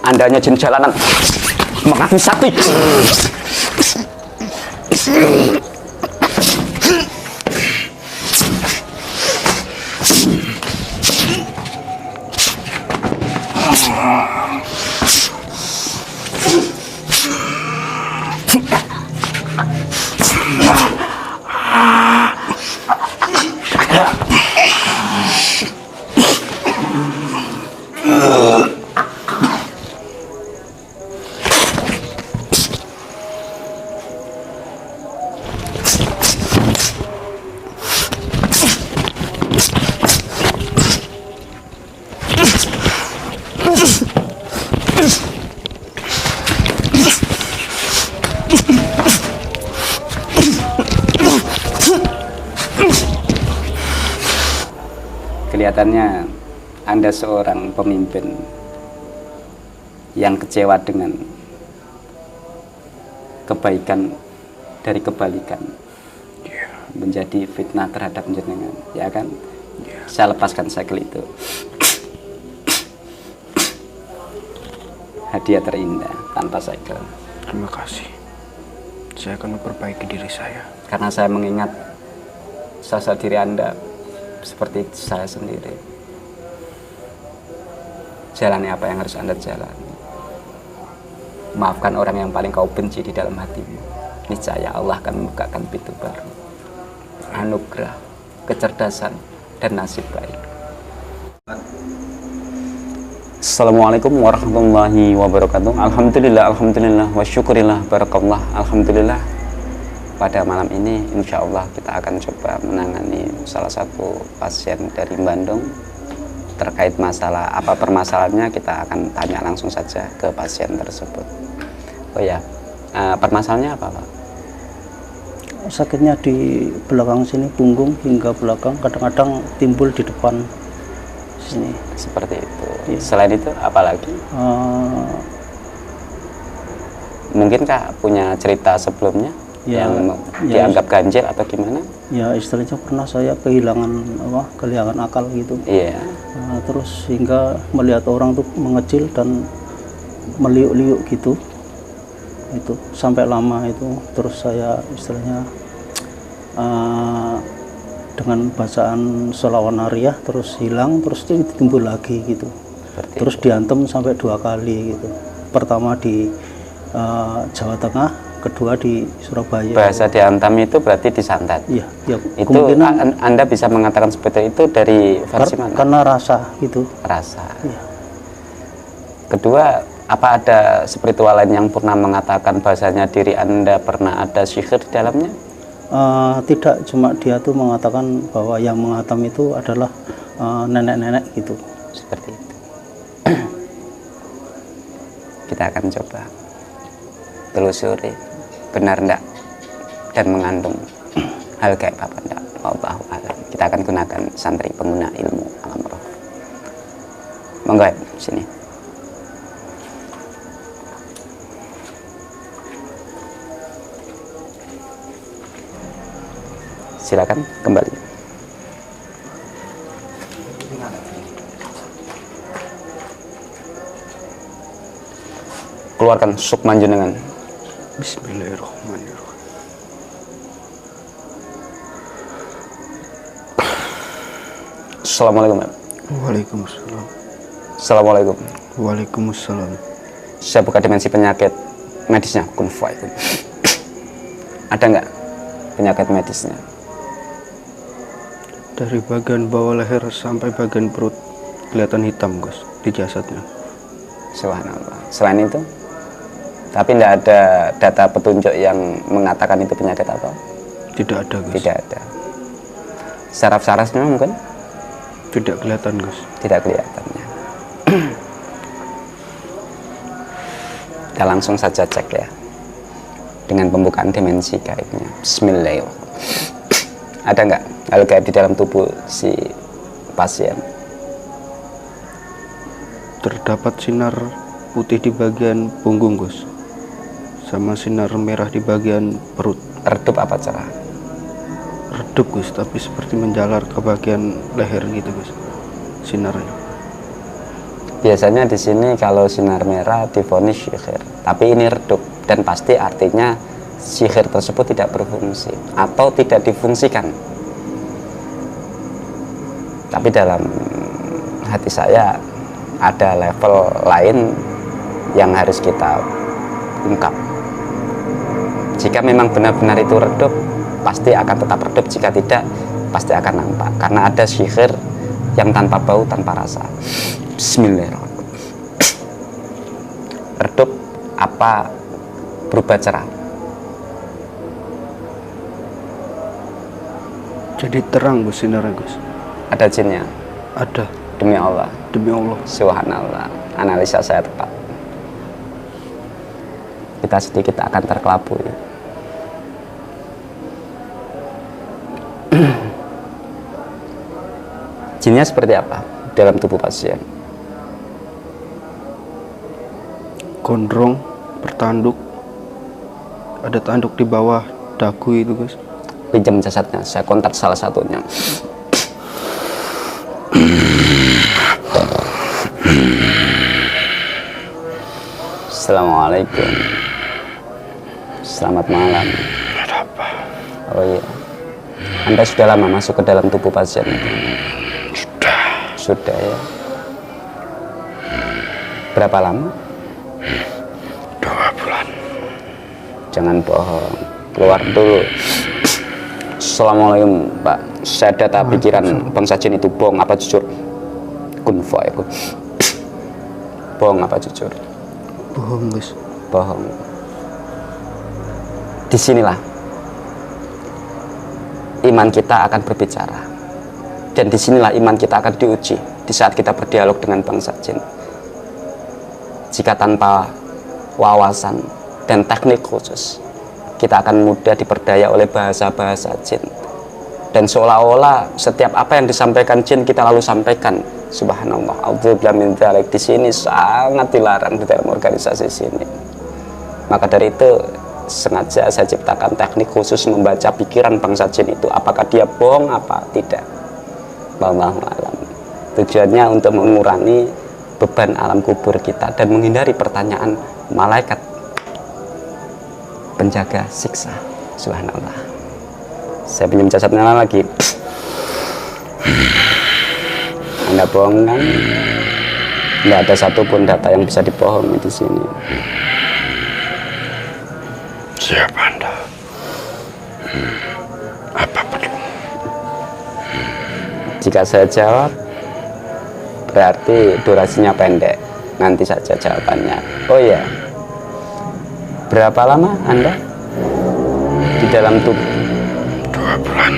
Anda hanya jin jalanan mengaku sakti. Kelihatannya Anda seorang pemimpin yang kecewa dengan kebaikan dari kebalikan, menjadi fitnah terhadap jenengan, ya kan? Saya lepaskan segel itu. Hadiah terindah tanpa segel. Terima kasih. Saya akan memperbaiki diri saya. Karena saya mengingat sosok diri Anda seperti saya sendiri. Jalani apa yang harus Anda jalani. Maafkan orang yang paling kau benci di dalam hatimu. Niscaya Allah akan membukakan pintu baru, anugerah, kecerdasan, dan nasib baik. Assalamualaikum warahmatullahi wabarakatuh. Alhamdulillah, alhamdulillah, wa syukurillah, barakallah, alhamdulillah. Pada malam ini insya Allah kita akan coba menangani salah satu pasien dari Bandung. Terkait masalah apa permasalahannya, kita akan tanya langsung saja ke pasien tersebut. Oh ya, permasalahannya apa Pak? Sakitnya di belakang sini, punggung hingga belakang, kadang-kadang timbul di depan sini. Seperti itu. Ya. Selain itu apa lagi? Mungkinkah punya cerita sebelumnya Ya, yang ya, dianggap ganjil atau gimana? ya istilahnya pernah saya kehilangan akal gitu. Iya. Terus hingga melihat orang tuh mengecil dan meliuk-liuk gitu. Itu sampai lama itu. Terus saya istilahnya dengan bacaan sholawat nariyah terus hilang, terus itu timbul lagi gitu. Seperti Terus itu. diantem sampai 2 kali gitu. Pertama di Jawa Tengah, kedua di Surabaya. Bahasa diantam itu berarti disantet. Iya, ya, Itu kemungkinan Anda bisa mengatakan seperti itu dari versi mana? karena rasa gitu. Rasa. Iya. Kedua, apa ada spiritual lain yang pernah mengatakan bahasanya diri Anda pernah ada sihir di dalamnya? Tidak, cuma dia tuh mengatakan bahwa yang menghatam itu adalah nenek-nenek gitu. Seperti itu. Kita akan coba telusuri benar enggak dan mengandung hal gaib apa enggak. Wallahu a'lam. Kita akan gunakan santri pengguna ilmu alam roh. Monggo sini. Silakan kembali. Keluarkan sukman jenengan. Bismillahirrahmanirrahim. Assalamualaikum. Waalaikumsalam. Assalamualaikum. Waalaikumsalam. Saya buka dimensi penyakit medisnya. Kun fayakun. Ada nggak penyakit medisnya? Dari bagian bawah leher sampai bagian perut kelihatan hitam, Gus, di jasadnya. Subhanallah. Selain itu, tapi tidak ada data petunjuk yang mengatakan itu penyakit apa? Tidak ada, Gus. Tidak ada. Saraf-sarafnya mungkin? Tidak kelihatan, Gus. Tidak kelihatannya. Kita langsung saja cek ya, dengan pembukaan dimensi gaibnya. Bismillahirrahmanirrahim. Ada nggak hal gaib di dalam tubuh si pasien? Terdapat sinar putih di bagian punggung, Gus, sama sinar merah di bagian perut. Redup apa cerah? Redup, Gus, tapi seperti menjalar ke bagian leher gitu, Gus, sinarnya. Biasanya di sini kalau sinar merah divonis sihir, tapi ini redup dan pasti artinya sihir tersebut tidak berfungsi atau tidak difungsikan. Tapi dalam hati saya ada level lain yang harus kita ungkap. Jika memang benar-benar itu redup, pasti akan tetap redup. Jika tidak, pasti akan nampak. Karena ada sihir yang tanpa bau, tanpa rasa. Bismillahirrahmanirrahim. Redup apa berubah cerah? Jadi terang Gus sinarnya Gus. Ada jinnya? Ada. Demi Allah. Demi Allah. Subhanallah. Analisa saya tepat. Kita sedikit akan terkelabui. Jinnya seperti apa dalam tubuh pasien? Gondrong, bertanduk. Ada tanduk di bawah dagu itu Gus. Pinjam jasadnya, saya kontak salah satunya. Assalamualaikum. Selamat malam. Oh iya, Anda sudah lama masuk ke dalam tubuh pasien? Sudah ya. Berapa lama? 2 bulan. Jangan bohong, keluar dulu. Assalamualaikum Pak, saya data pikiran bangsa jin itu bohong apa jujur? Kun fayakun. Bohong apa jujur? Bohong Gus. Bohong. Disinilah iman kita akan berbicara, dan disinilah iman kita akan diuji di saat kita berdialog dengan bangsa jin. Jika tanpa wawasan dan teknik khusus, kita akan mudah diperdaya oleh bahasa-bahasa jin, dan seolah-olah setiap apa yang disampaikan jin kita lalu sampaikan. Subhanallah, a'udzubillahi min dzalik. Di sini sangat dilarang di dalam organisasi sini. Maka dari itu sengaja saya ciptakan teknik khusus membaca pikiran bangsa jin itu, apakah dia bohong apa tidak. Wallahu a'lam. Tujuannya untuk mengurangi beban alam kubur kita dan menghindari pertanyaan malaikat penjaga siksa. Subhanallah. Saya pinjam jasadnya lagi. Anda bohong kan? Tidak ada satupun data yang bisa dibohongi di sini. Siapa Anda? Apa perlu? Jika saya jawab, berarti durasinya pendek. Nanti saja jawabannya. Oh iya, berapa lama Anda di dalam tubuh? 2 bulan.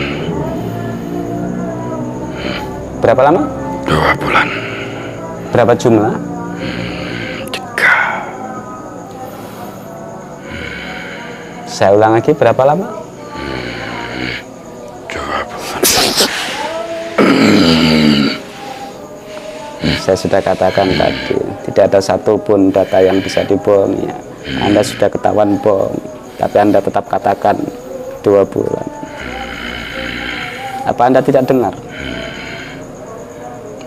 Berapa lama? 2 bulan. Berapa jumlah? 3. Saya ulang lagi, berapa lama? 2 bulan. Saya sudah katakan tadi, tidak ada satupun data yang bisa dibohongi. Anda sudah ketahuan bohong, tapi Anda tetap katakan 2 bulan. Apa Anda tidak dengar?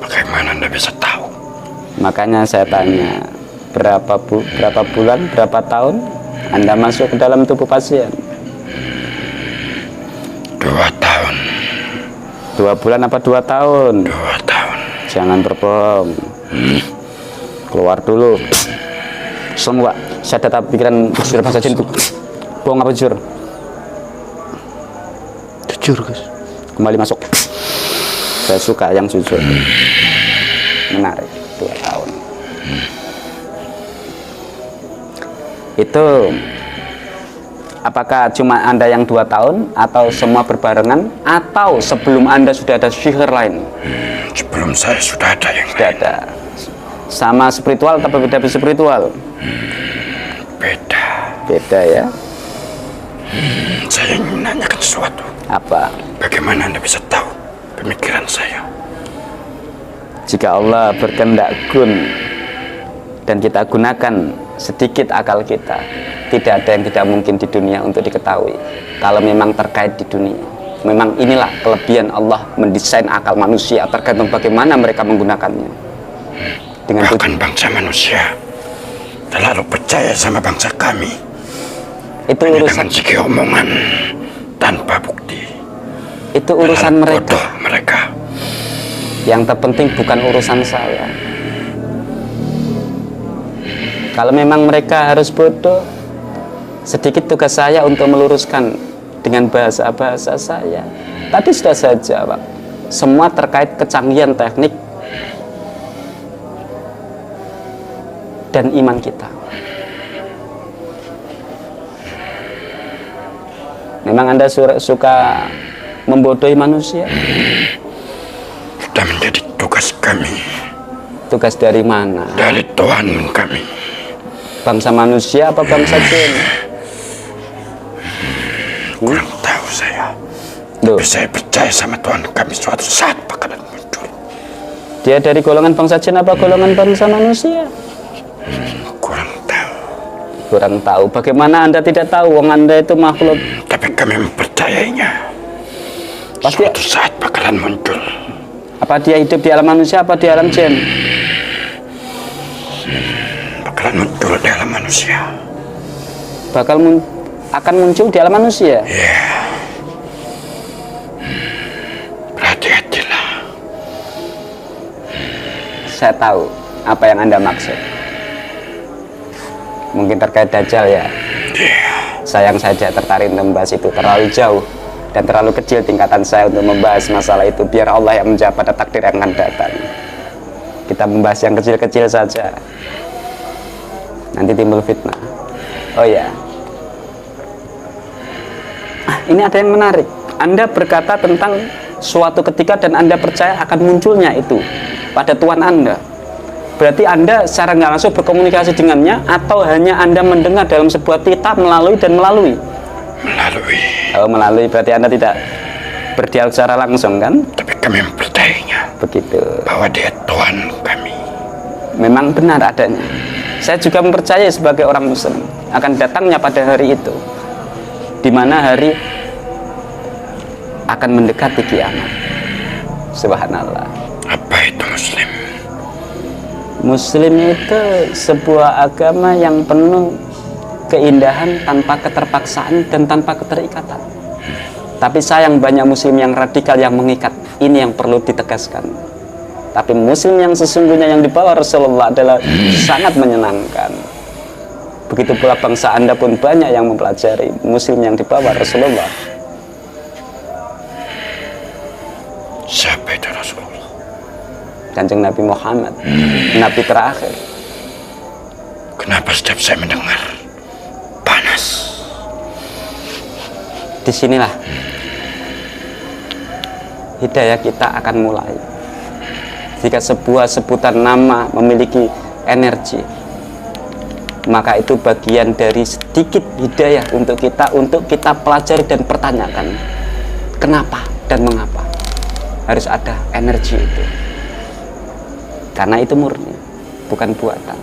Bagaimana Anda bisa tahu? Makanya saya tanya, berapa bulan, berapa tahun Anda masuk ke dalam tubuh pasien? 2 tahun. 2 bulan apa 2 tahun? 2 tahun. Jangan berbohong. Keluar dulu. Semua saya data pikiran jujur bangsa jin itu. Bohong apa jujur? Jujur Gus. Kembali masuk. Saya suka yang jujur. Menarik. 2 tahun. Itu apakah cuma Anda yang 2 tahun atau semua berbarengan, atau sebelum Anda sudah ada sihir lain? Sebelum saya sudah ada yang Sudah ada. Sama spiritual atau beda spiritual? beda. Beda ya. Saya ingin menanyakan sesuatu. Apa? Bagaimana Anda bisa tahu pemikiran saya? Jika Allah berkehendak dan kita gunakan sedikit akal kita, tidak ada yang tidak mungkin di dunia untuk diketahui. Kalau memang terkait di dunia, memang inilah kelebihan Allah mendesain akal manusia, tergantung bagaimana mereka menggunakannya. dengan bahkan bangsa manusia terlalu percaya sama bangsa kami itu hanya urusan dengan segi omongan tanpa bukti. itu urusan Terlalu mereka. bodoh mereka. Yang terpenting bukan urusan saya. Kalau memang mereka harus bodoh, sedikit tugas saya untuk meluruskan dengan bahasa-bahasa saya. Tadi sudah saya jawab. Semua terkait kecanggihan teknik dan iman kita. Memang Anda suka membodohi manusia? Sudah menjadi tugas kami. Tugas dari mana? Dari Tuhan kami. Bangsa manusia apa bangsa jin? Kurang tahu saya. Loh, Tapi saya percaya sama Tuhan kami suatu saat bakalan muncul. dia dari golongan bangsa jin apa golongan bangsa manusia? Kurang tahu. Kurang tahu. Bagaimana Anda tidak tahu? Wong Anda itu makhluk. Tapi kami mempercayainya. Pasti. Suatu saat bakalan muncul. Apa dia hidup di alam manusia apa di alam jin? Bakalan muncul di alam manusia. Akan muncul di alam manusia. Ya. Berhati-hatilah. Saya tahu apa yang Anda maksud. Mungkin terkait Dajjal ya. Sayang saja tertarik untuk membahas itu, terlalu jauh dan terlalu kecil tingkatan saya untuk membahas masalah itu. Biar Allah yang menjawab pada takdir yang akan datang. Kita membahas yang kecil-kecil saja. Nanti timbul fitnah. Oh ya. Ini ada yang menarik. Anda berkata tentang suatu ketika dan Anda percaya akan munculnya itu pada Tuhan Anda. Berarti Anda secara nggak langsung berkomunikasi dengannya atau hanya Anda mendengar dalam sebuah titah melalui dan melalui? Melalui. Oh, melalui berarti Anda tidak berdialog secara langsung kan? Tapi kami mempercayainya. Begitu. Bahwa dia Tuhan kami. Memang benar adanya. Saya juga mempercayai sebagai orang Muslim akan datangnya pada hari itu, di mana hari akan mendekati kiamat. Subhanallah. Apa itu Muslim? Muslim itu sebuah agama yang penuh keindahan tanpa keterpaksaan dan tanpa keterikatan. Tapi sayang banyak muslim yang radikal yang mengikat. Ini yang perlu ditegaskan. Tapi muslim yang sesungguhnya yang dibawa Rasulullah adalah sangat menyenangkan. Begitu pula bangsa Anda pun banyak yang mempelajari muslim yang dibawa Rasulullah. Siapa itu Rasulullah? Kanjeng Nabi Muhammad, Nabi terakhir. Kenapa setiap saya mendengar panas? Disinilah hidayah kita akan mulai. Jika sebuah sebutan nama memiliki energi, maka itu bagian dari sedikit hidayah untuk kita pelajari dan pertanyakan kenapa dan mengapa harus ada energi itu. Karena itu murni, bukan buatan.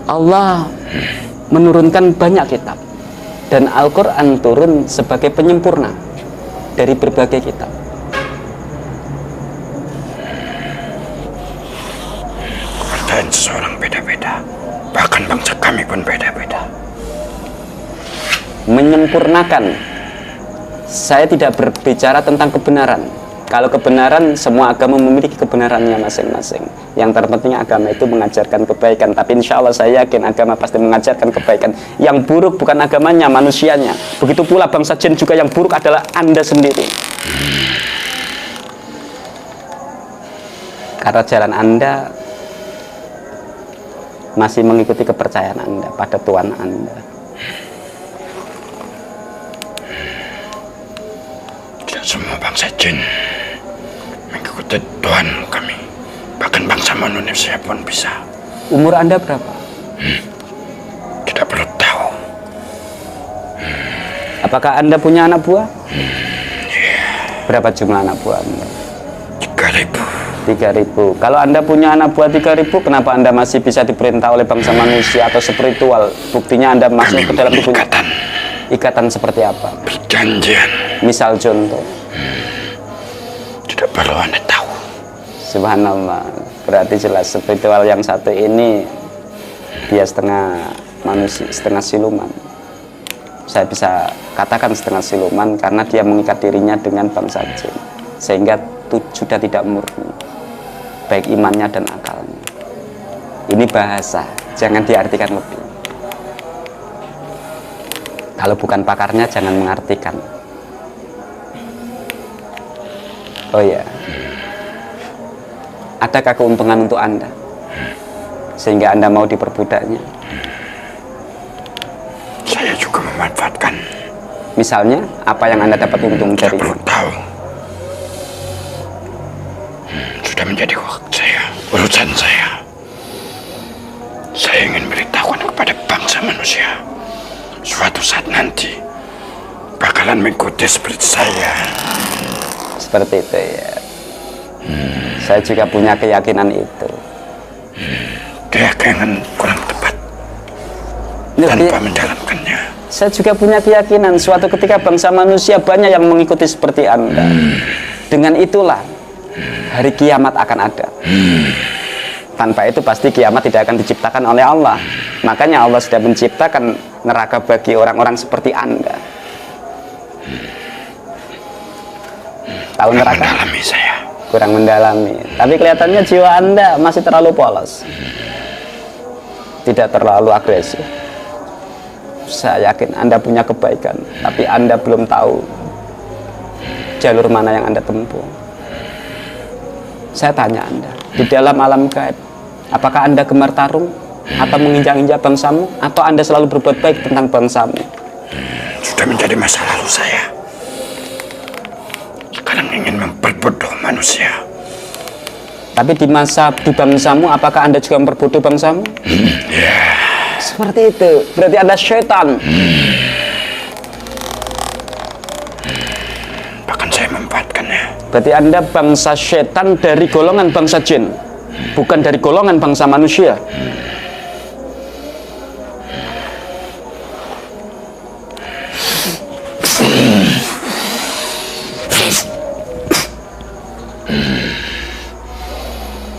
Allah menurunkan banyak kitab dan Al-Quran turun sebagai penyempurna dari berbagai kitab. Kepercayaan seseorang beda-beda. Bahkan bangsa kami pun beda-beda. Menyempurnakan. Saya tidak berbicara tentang kebenaran. Kalau kebenaran, semua agama memiliki kebenarannya masing-masing. Yang terpenting agama itu mengajarkan kebaikan. Tapi insya Allah saya yakin agama pasti mengajarkan kebaikan. Yang buruk bukan agamanya, manusianya. Begitu pula bangsa jin juga yang buruk adalah Anda sendiri. Karena jalan Anda masih mengikuti kepercayaan Anda pada Tuhan Anda. Tidak semua bangsa jin mengikuti Tuhan kami. Bahkan bangsa manusia pun bisa. Umur Anda berapa? Tidak perlu tahu. Apakah Anda punya anak buah? Berapa jumlah anak buah Anda? 3.000. Kalau Anda punya anak buah 3.000, kenapa Anda masih bisa diperintah oleh bangsa manusia atau spiritual? Buktinya Anda masuk ke dalam tubuhnya. Ikatan seperti apa? Perjanjian. Misal contoh. Tidak perlu Anda tahu. Subhanallah. Berarti jelas spiritual yang satu ini dia setengah manusia, setengah siluman. Saya bisa katakan setengah siluman karena dia mengikat dirinya dengan bangsa jin, sehingga sudah tidak murni baik imannya dan akalnya. Ini bahasa, jangan diartikan lebih. Kalau bukan pakarnya jangan mengartikan. Oh ya, adakah keuntungan untuk Anda sehingga Anda mau diperbudaknya? Saya juga memanfaatkan. Misalnya, apa yang Anda dapat untung Saya dari perlu tahu. Sudah menjadi waktu saya, urusan saya. Saya ingin beritahukan kepada bangsa manusia. Suatu saat nanti bakalan mengikuti seperti saya. seperti itu ya. Saya juga punya keyakinan itu. Keyakinan kurang tepat tanpa mendalamkannya. Saya juga punya keyakinan suatu ketika bangsa manusia banyak yang mengikuti seperti Anda. Dengan itulah hari kiamat akan ada. Tanpa itu pasti kiamat tidak akan diciptakan oleh Allah. Makanya Allah sudah menciptakan neraka bagi orang-orang seperti Anda. Tahu neraka? Mendalami saya. Kurang mendalami. Tapi kelihatannya jiwa Anda masih terlalu polos. Tidak terlalu agresif. Saya yakin Anda punya kebaikan, tapi Anda belum tahu jalur mana yang Anda tempuh. Saya tanya Anda, di dalam alam gaib, apakah Anda gemar tarung atau menginjak-injak bangsamu, atau Anda selalu berbuat baik tentang bangsamu? Sudah menjadi masa lalu saya. Sekarang ingin memperbodoh manusia. Tapi di bangsamu, apakah Anda juga memperbodoh bangsamu? Ya. Seperti itu. Berarti Anda syaitan. Bahkan saya memanfaatkannya. Berarti Anda bangsa syaitan dari golongan bangsa jin, bukan dari golongan bangsa manusia.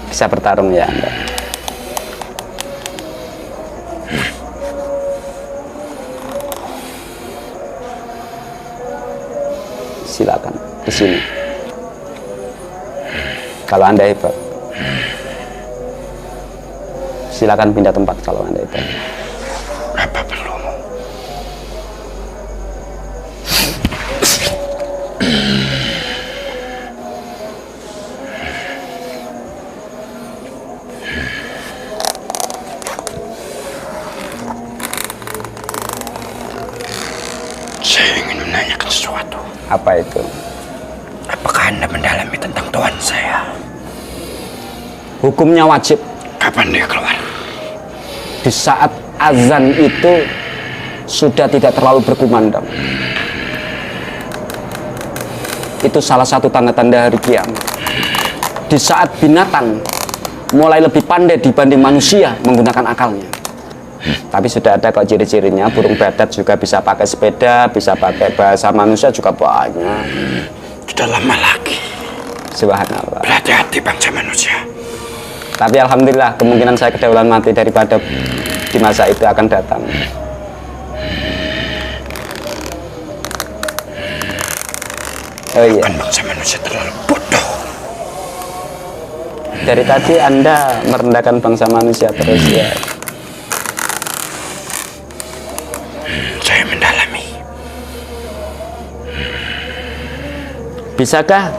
Bisa bertarung ya Anda. Silakan di sini. Kalau Anda hebat, silakan pindah tempat kalau Anda hebat. Apa perlu? Saya ingin menanyakan sesuatu. Apa itu? Apakah Anda mendalami tentang Tuhan saya? Hukumnya wajib. Kapan dia keluar? Di saat azan itu sudah tidak terlalu berkumandang. Itu salah satu tanda-tanda hari kiamat. Di saat binatang mulai lebih pandai dibanding manusia menggunakan akalnya. Tapi sudah ada kok ciri-cirinya. Burung badak juga bisa pakai sepeda, bisa pakai bahasa manusia juga banyak. Sudah lama lagi. Subhanallah. Berhati-hati bangsa manusia. Tapi alhamdulillah kemungkinan saya kedahuluan mati daripada di masa itu akan datang. Oh iya. Kan bangsa manusia terlalu bodoh. Dari tadi Anda merendahkan bangsa manusia terus ya. Saya mendalami. Bisakah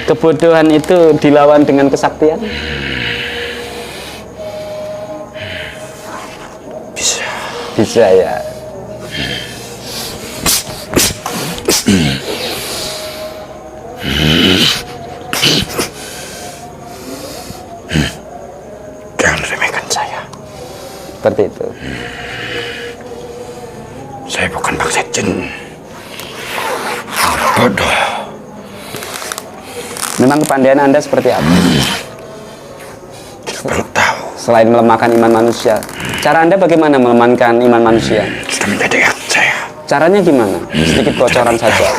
kebodohan itu dilawan dengan kesaktian? Bisa. Bisa ya. Jangan remehkan saya. Seperti itu. Saya bukan bangsa jin. Bodoh. Memang kepandaian Anda seperti apa? Tidak perlu tahu. Selain melemahkan iman manusia, cara Anda bagaimana melemahkan iman manusia? Sudah menjadi hak saya. Caranya gimana? Sedikit bocoran saja.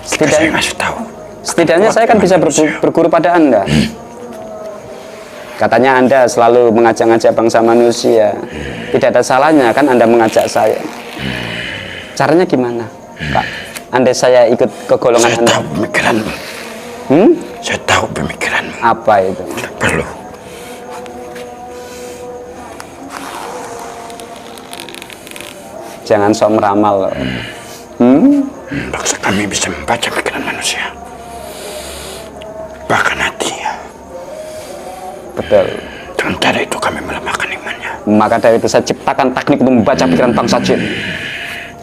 Jika saya ngasih tahu, Setidaknya saya kan bisa berguru pada Anda. Katanya Anda selalu mengajak-ngajak bangsa manusia. Tidak ada salahnya kan Anda mengajak saya. Caranya gimana, Kak? Andai saya ikut ke golongan Saya Anda. tahu pemikiranmu. Saya tahu pemikiranmu. Apa itu? Tidak perlu. Jangan sok meramal loh. Bangsa kami bisa membaca pikiran manusia. Bahkan hati. Betul. Dengan cara itu kami melemahkan imannya. Maka dari itu saya ciptakan teknik untuk membaca pikiran bangsa jin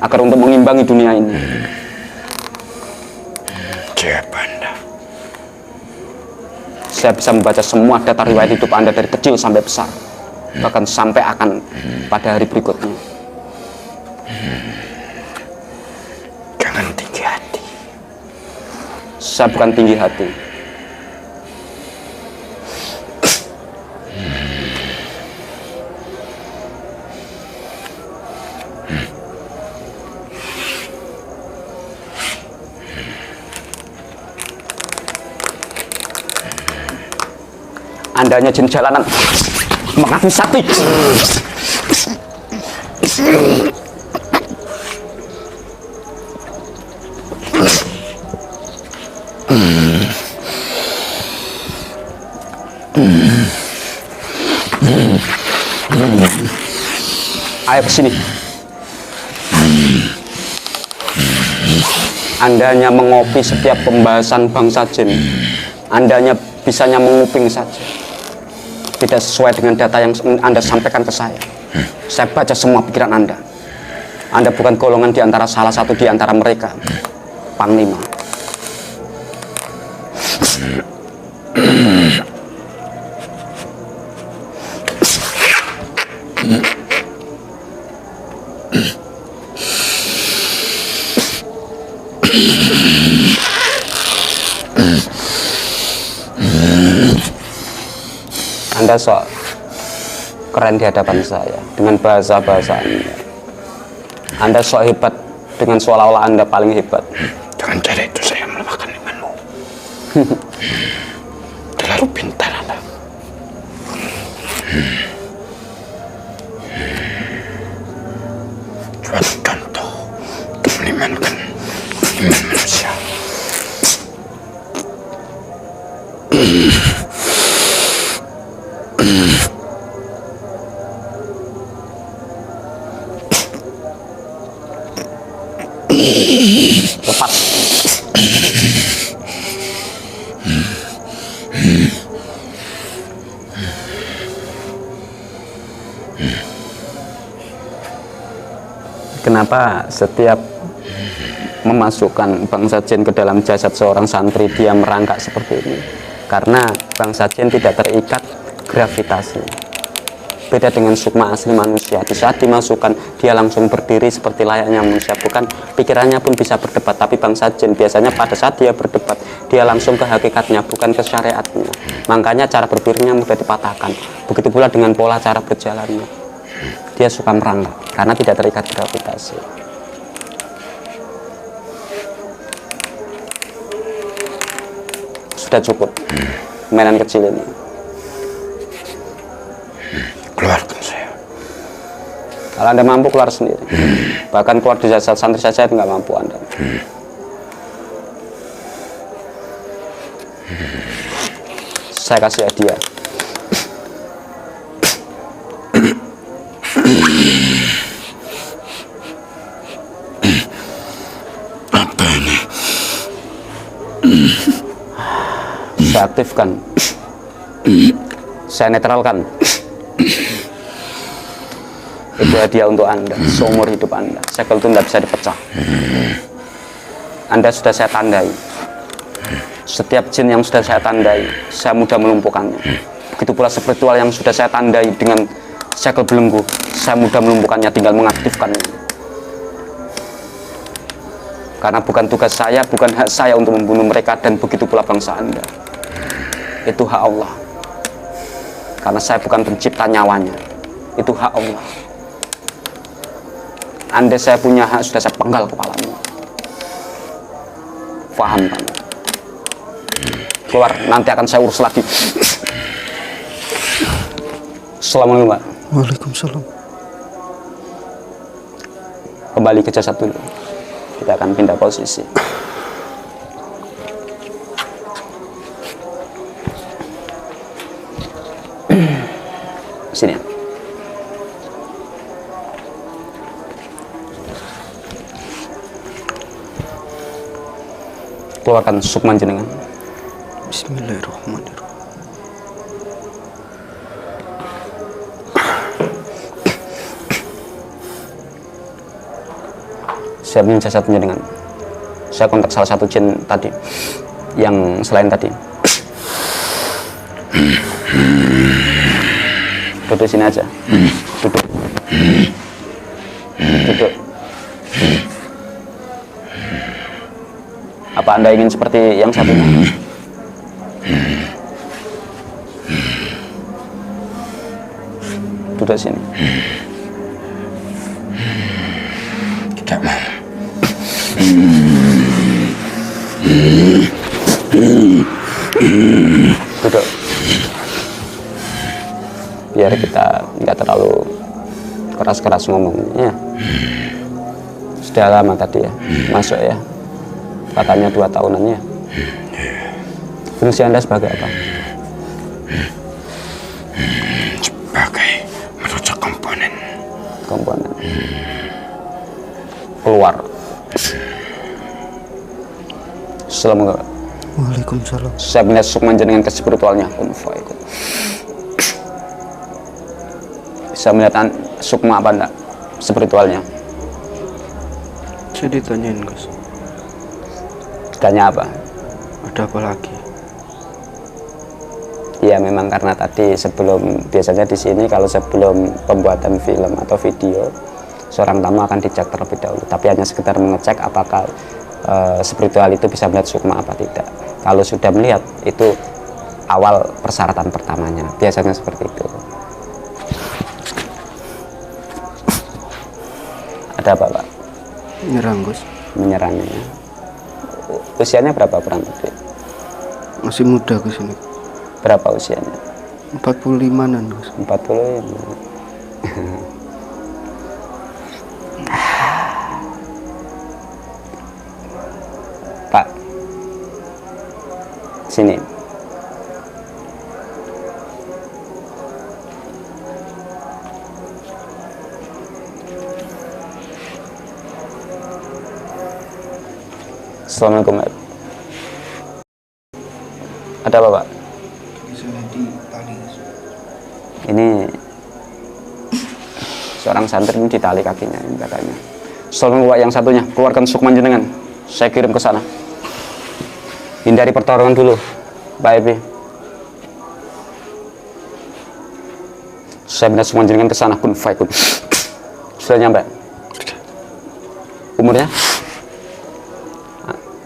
agar untuk mengimbangi dunia ini. Siapa Anda? Saya bisa membaca semua data riwayat hidup Anda dari kecil sampai besar, bahkan sampai akan pada hari berikutnya. Jangan tinggi hati. Saya bukan tinggi hati. Anda hanya jin jalanan mengaku sakti. Ayo kesini. Anda hanya mengopi setiap pembahasan bangsa jin. Anda hanya bisanya menguping saja. Tidak sesuai dengan data yang Anda sampaikan ke saya. Saya baca semua pikiran Anda. Anda bukan golongan di antara salah satu di antara mereka. Panglima. Anda sok keren di hadapan saya dengan bahasa-bahasa Anda. Anda sok hebat dengan seolah-olah Anda paling hebat. Dengan cara itu saya melemahkan imanmu. Terlalu pintar Anda. Suatu contoh untuk melimankan iman manusia. Lepas. Kenapa setiap memasukkan bangsa jin ke dalam jasad seorang santri dia merangkak seperti ini? Karena bangsa jin tidak terikat gravitasi. Beda dengan sukma asli manusia. Di saat dimasukkan dia langsung berdiri seperti layaknya manusia. Bukan pikirannya pun bisa berdebat. Tapi bangsa jin biasanya pada saat dia berdebat dia langsung ke hakikatnya, bukan ke syariatnya. Makanya cara berpikirnya mudah dipatahkan. Begitu pula dengan pola cara berjalannya. Dia suka merangkak karena tidak terikat gravitasi. Sudah cukup mainan kecil ini. Keluarkan saya. Kalau Anda mampu keluar sendiri. Bahkan keluar di jasad santri saja itu nggak mampu Anda. Saya kasih hadiah. Apa ini? Saya aktifkan. Saya netralkan. Itu hadiah untuk Anda seumur hidup Anda. Segel itu tidak bisa dipecah. Anda sudah saya tandai. Setiap jin yang sudah saya tandai, saya mudah melumpuhkannya. Begitu pula spiritual yang sudah saya tandai dengan segel belenggu, saya mudah melumpuhkannya, tinggal mengaktifkannya. Karena bukan tugas saya, bukan hak saya untuk membunuh mereka, dan begitu pula bangsa Anda. Itu hak Allah. Karena saya bukan pencipta nyawanya. Itu hak Allah. Andai saya punya hak, sudah saya penggal kepalamu. Faham kamu? keluar, nanti akan saya urus lagi. Assalamualaikum Pak. Waalaikumsalam. Kembali ke jasad dulu, kita akan pindah posisi. Sini. Keluarkan sukman jenengan. Bismillahirrahmanirrahim. Siapin jasad jenengan. Saya kontak salah satu jin tadi, yang selain tadi. Duduk sini aja. Duduk. Duduk. Apa Anda ingin seperti yang satunya? Duduk sini. Tidak mau. Duduk. Biar kita nggak terlalu keras-keras ngomongnya. Sudah lama tadi ya, masuk ya. Katanya 2 tahunan ya. Fungsi Anda sebagai apa? Sebagai merusak komponen. Komponen. Keluar. Assalamualaikum. Waalaikumsalam. Saya melihat sukman jenengan ke spiritualnya. Bisa melihat sukma apa enggak spiritualnya? Saya ditanyain, Gus. Tanya apa? Ada apa lagi? Ya memang karena tadi biasanya di sini kalau sebelum pembuatan film atau video, seorang tamu akan dicek terlebih dahulu. Tapi hanya sekedar mengecek apakah spiritual itu bisa melihat sukma apa tidak. Kalau sudah melihat, itu awal persyaratan pertamanya. Biasanya seperti itu. Ada apa Pak? Nyerang, Gus. Menyerangnya. Usianya berapa kurang lebih? Masih muda, Gus ini. Berapa usianya? 45-an, Gus. 45. Pak, sini. Assalamualaikum Pak. Ada apa Pak? Ini seorang santri ini ditali kakinya ini katanya. Assalamualaikum Pak, yang satunya keluarkan sukman jenengan. Saya kirim ke sana. Hindari pertarungan dulu, Pak Ebi. Saya minta sukman jenengan ke sana, kun faikun. Sudah nyampe? Umurnya?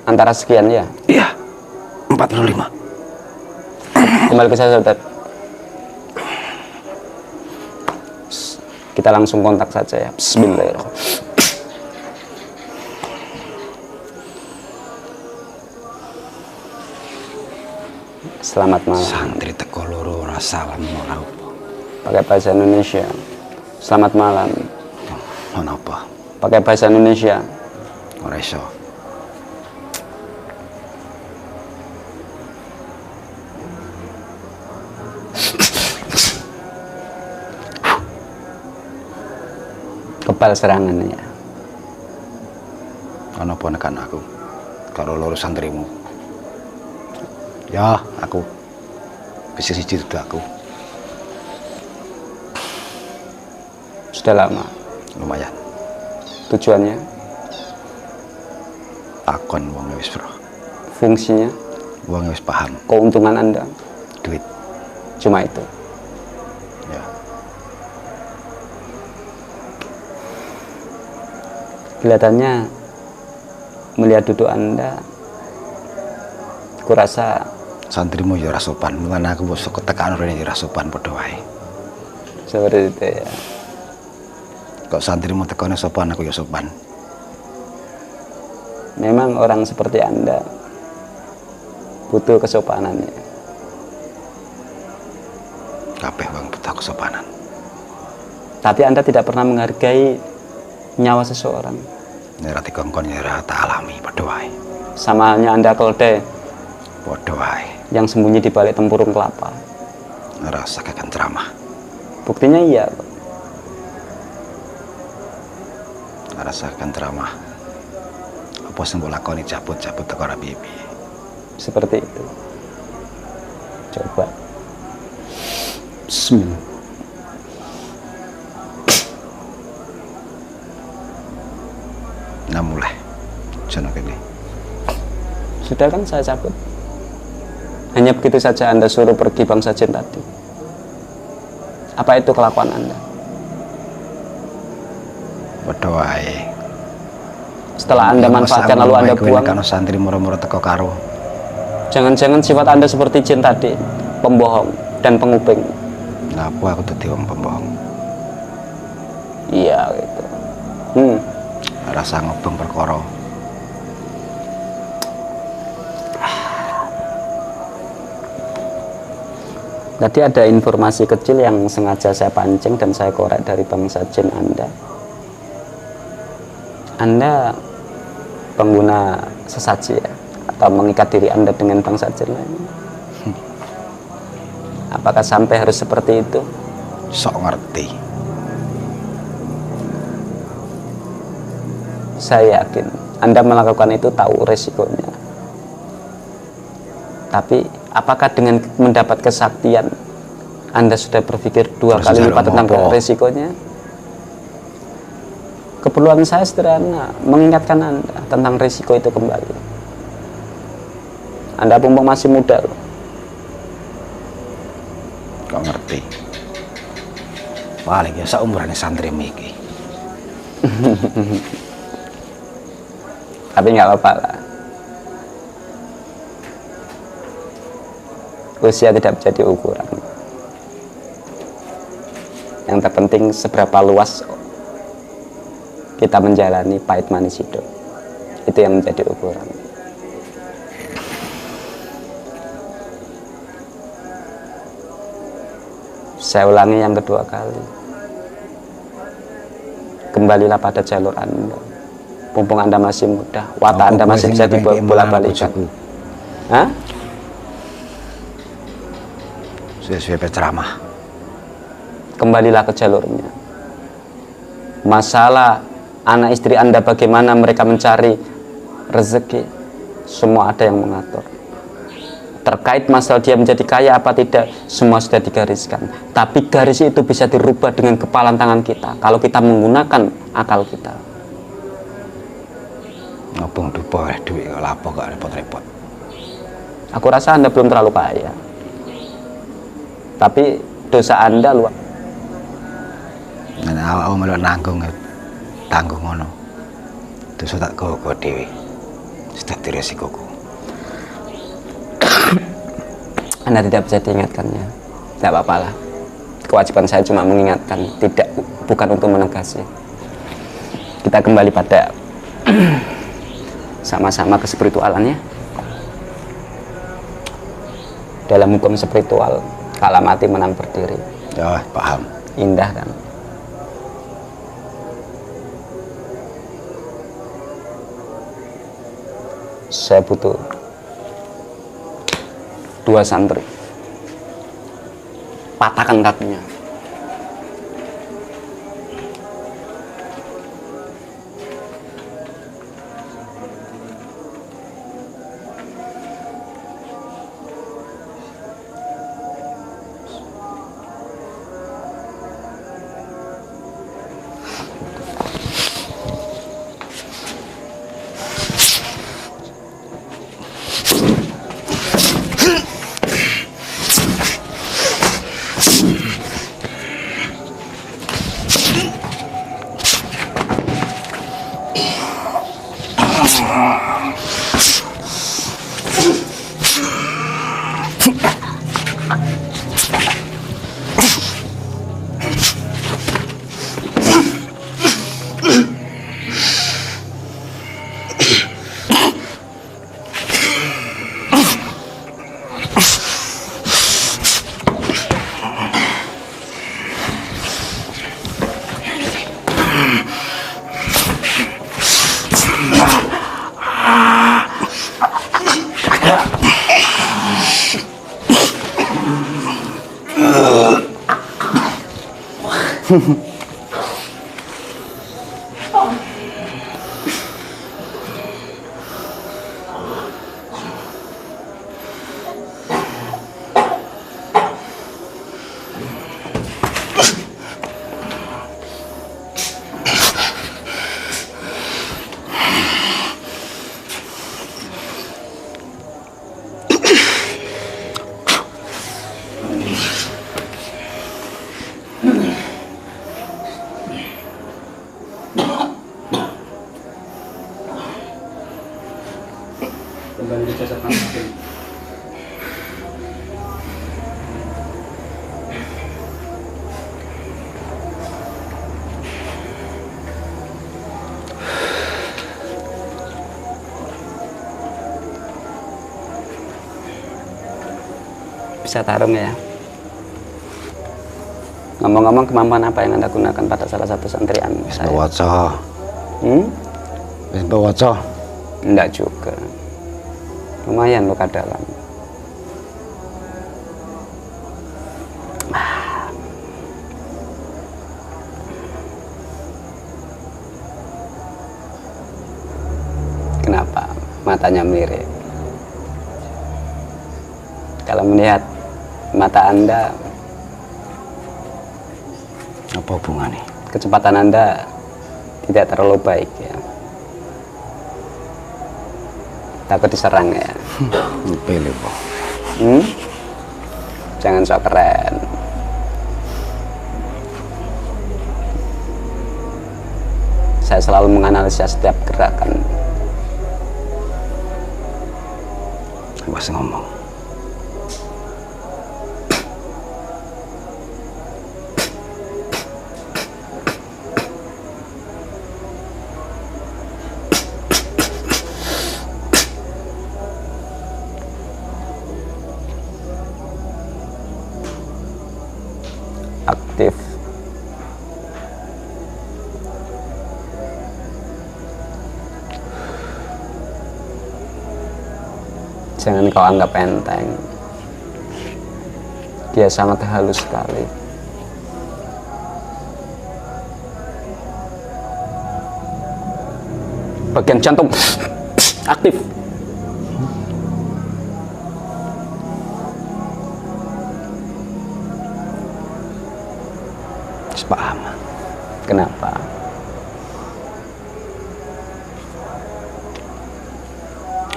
Antara sekian ya? Iya, 45. Kembali ke saya Ustaz. Kita langsung kontak saja ya. Bismillahirrahmanirrahim. Selamat malam. Santri teko loro ora salam ora apa. Pakai bahasa Indonesia. Selamat malam. Ono apa? Pakai bahasa Indonesia. Ora iso. Kebal serangan ya. Ono apa nekan aku karo loro santrimu? Ya, aku. Siji itu aku. Sudah lama. Lumayan. Tujuannya, Takon wong wis bro. fungsinya, Wong wis paham. keuntungan Anda. Duit. Cuma itu. Ya. Kelihatannya melihat duduk Anda, kurasa Santrimu ya ora sopan. Mulane aku wis tekan rene ora sopan padha wae. seperti itu ya. Kok santrimu tekone sopan aku ya sopan. Memang orang seperti Anda butuh kesopanan ya. Kabeh wong butuh kesopanan. Tapi Anda tidak pernah menghargai nyawa seseorang. Nek dikongkon ya ora tak alami padha wae. Sama halnya Anda keledai Padha wae. yang sembunyi di balik tempurung kelapa. Ora usah kakan ceramah. Buktinya iya. Ora usah kakan ceramah. Apa sing mbok lakoni cabut-cabut teko ora piye-piye. Seperti itu. Coba. Bismillah. Nah mulai. Jono kene. Sudah kan saya cabut. Hanya begitu saja Anda suruh pergi bangsa jin tadi. Apa itu kelakuan Anda? Padha wae. Setelah Anda manfaatkan lalu Anda buang. Kan santri moro-moro teko karo. Jangan-jangan sifat Anda seperti jin tadi, pembohong dan penguping. Ngapa aku dadi wong pembohong? Iya gitu. Rasa ngobong perkara. Tadi ada informasi kecil yang sengaja saya pancing dan saya korek dari bangsa jin Anda. Anda pengguna sesaji ya? Atau mengikat diri Anda dengan bangsa jin lain? Apakah sampai harus seperti itu? Sok ngerti. Saya yakin Anda melakukan itu tahu resikonya. Tapi apakah dengan mendapat kesaktian Anda sudah berpikir dua kali lipat tentang resikonya? Keperluan saya sederhana, mengingatkan Anda tentang resiko itu kembali. Anda pun masih muda loh. Kok ngerti? Paling ya saumurane santri iki. Tapi nggak apa-apa lah. Usia tidak menjadi ukuran. Yang terpenting seberapa luas kita menjalani pahit manis hidup. Itu yang menjadi ukuran. Saya ulangi yang kedua kali. Kembalilah pada jalur Anda. Mumpung Anda masih muda, watak Anda masih bisa dibolak-balikan. Hah? Sesuai ceramah. Kembalilah ke jalurnya. Masalah anak istri Anda bagaimana mereka mencari rezeki, semua ada yang mengatur. Terkait masalah dia menjadi kaya apa tidak, semua sudah digariskan. Tapi garis itu bisa dirubah dengan kepalan tangan kita kalau kita menggunakan akal kita. Ngobong dupo duit kok lapo gak repot-repot. Aku rasa Anda belum terlalu kaya. Tapi dosa Anda luar. Nek awakmu melok nanggung tanggung ngono. Dosa tak gogo dhewe. Sudah resikoku. Anda tidak bisa diingatkannya. Tidak apa-apa lah. Kewajiban saya cuma mengingatkan, bukan untuk menegasi. Kita kembali pada sama-sama ke spiritualannya. Dalam hukum spiritual, kalah mati menang berdiri. Ya, paham. Indah kan? Saya butuh 2 santri. Patahkan kakinya. Kembali ke jasad masing-masing. Bisa tarung ya. Ngomong-ngomong, kemampuan apa yang Anda gunakan pada salah satu santrian saya? Bawaca. Wis bawaca. Enggak juga. Lumayan luka dalam. Kenapa matanya mirip? Kalau melihat mata Anda, Apa hubungannya? kecepatan Anda tidak terlalu baik ya. Takut diserang ya. Pilih, Pak. Jangan sok keren. Saya selalu menganalisa setiap gerakan. Apa sih ngomong? Aktif. Jangan kau anggap enteng. Dia sangat halus sekali. Bagian jantung aktif. Paham. Kenapa?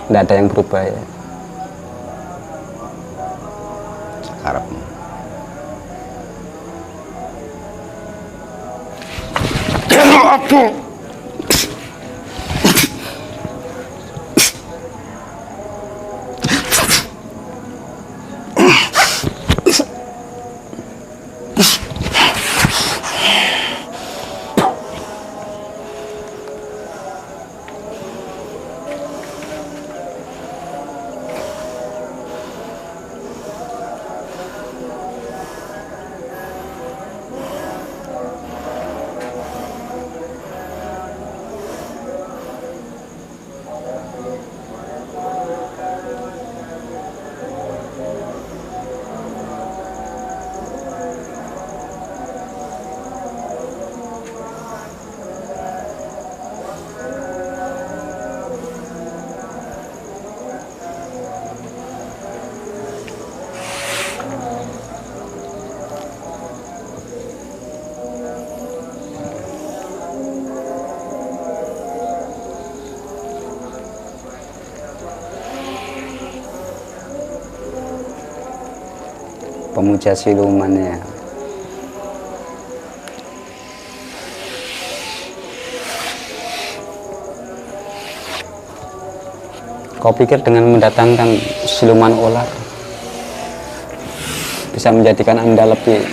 Tidak ada yang berubah ya. Karepmu. Apa? Pemuja siluman ya. Kau pikir dengan mendatangkan siluman ular bisa menjadikan Anda lebih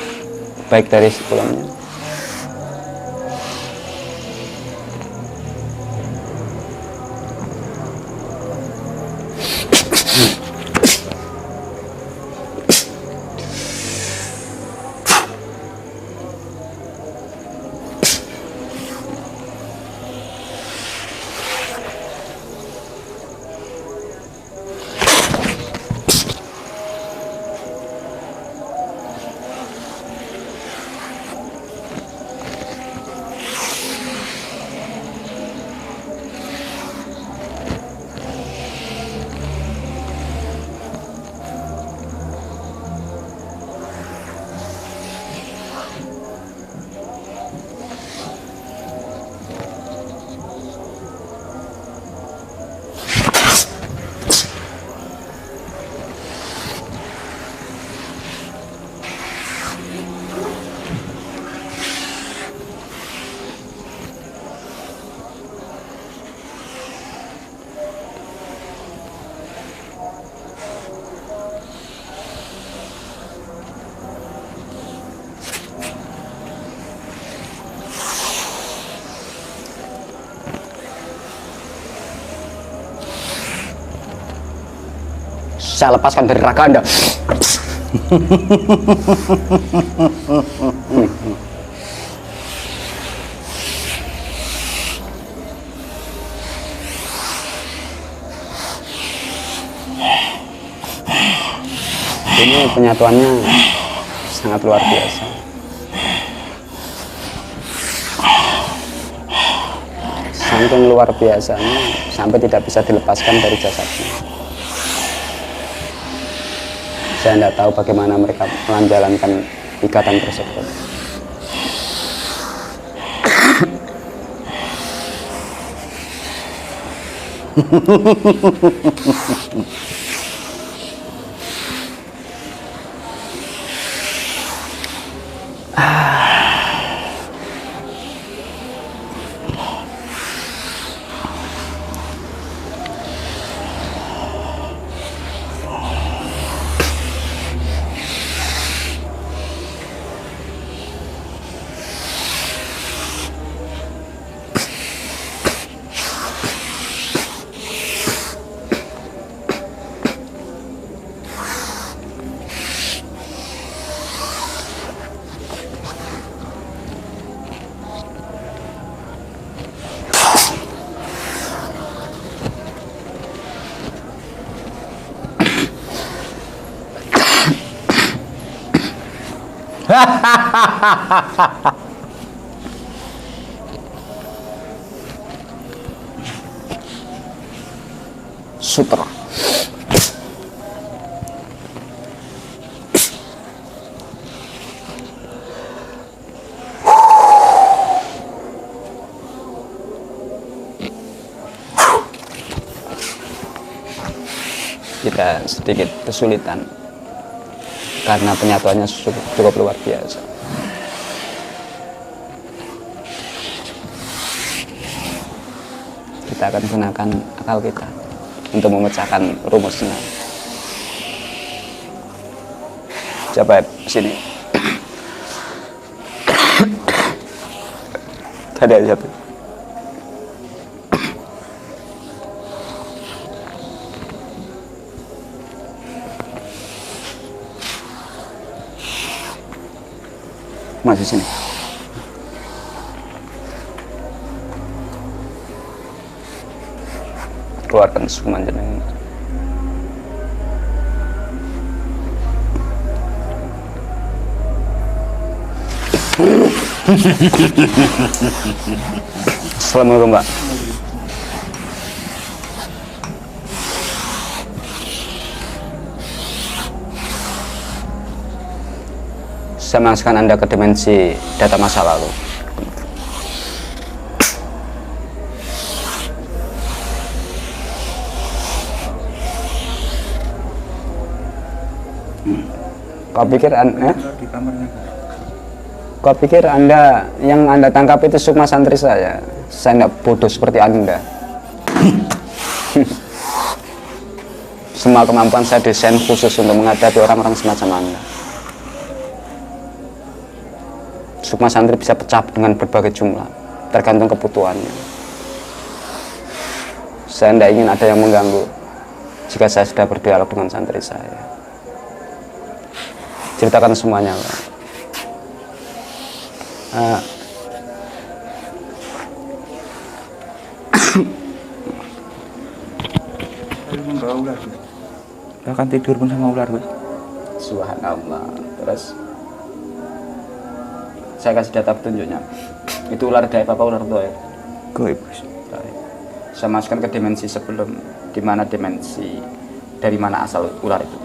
baik dari sebelumnya? Saya lepaskan dari raga Anda. Ini penyatuannya sangat luar biasa. Saking luar biasanya sampai tidak bisa dilepaskan dari jasadnya. Saya tidak tahu bagaimana mereka menjalankan ikatan tersebut. Sutra. Kita sedikit kesulitan karena penyatuannya cukup luar biasa. Kita akan gunakan akal kita untuk memecahkan rumusnya. Coba sini. Tadi ada satu. Masih sini. Keluarkan sukuman jeneng. Assalamualaikum, Pak. Saya masukkan Anda ke dimensi data masa lalu. Kau pikir Anda yang Anda tangkap itu sukma santri saya? Saya tidak bodoh seperti Anda. Semua kemampuan saya desain khusus untuk menghadapi orang-orang semacam Anda. Sukma santri bisa pecah dengan berbagai jumlah, tergantung kebutuhannya. Saya tidak ingin ada yang mengganggu jika saya sudah berdialog dengan santri saya. Ceritakan semuanya, Pak. Membawa ular, bahkan tidur pun sama ular, Gus. Subhanallah. Terus saya kasih data petunjuknya. Itu ular gaib apa ular gaib? Gaib, Gus. Saya masukkan ke dimensi sebelum, di mana dimensi dari mana asal ular itu.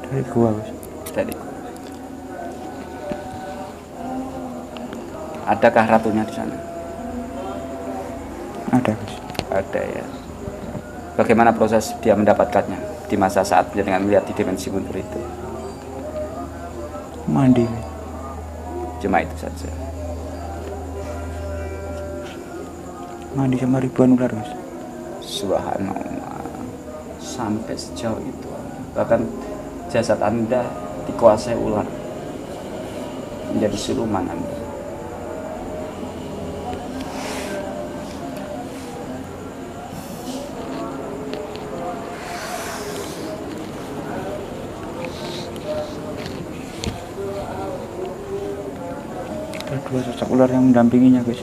Dari gua, Gus. Dari adakah ratunya di sana? Ada, Gus. Ada ya. Bagaimana proses dia mendapatkannya di masa saat dengan melihat di dimensi guntur itu? Mandi. Cuma itu saja. Mandi sama ribuan ular, Gus. Subhanallah. Sampai sejauh itu. Bahkan jasad Anda dikuasai ular. Menjadi siluman Anda. Dua sosok ular yang mendampinginya, Gus.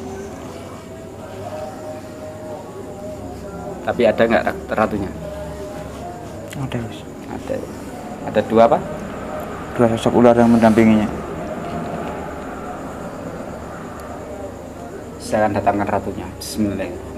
Tapi ada nggak ratunya? Ada, Gus. Ada. Ada dua apa? Dua sosok ular yang mendampinginya. Saya akan datangkan ratunya. Bismillahirrahmanirrahim.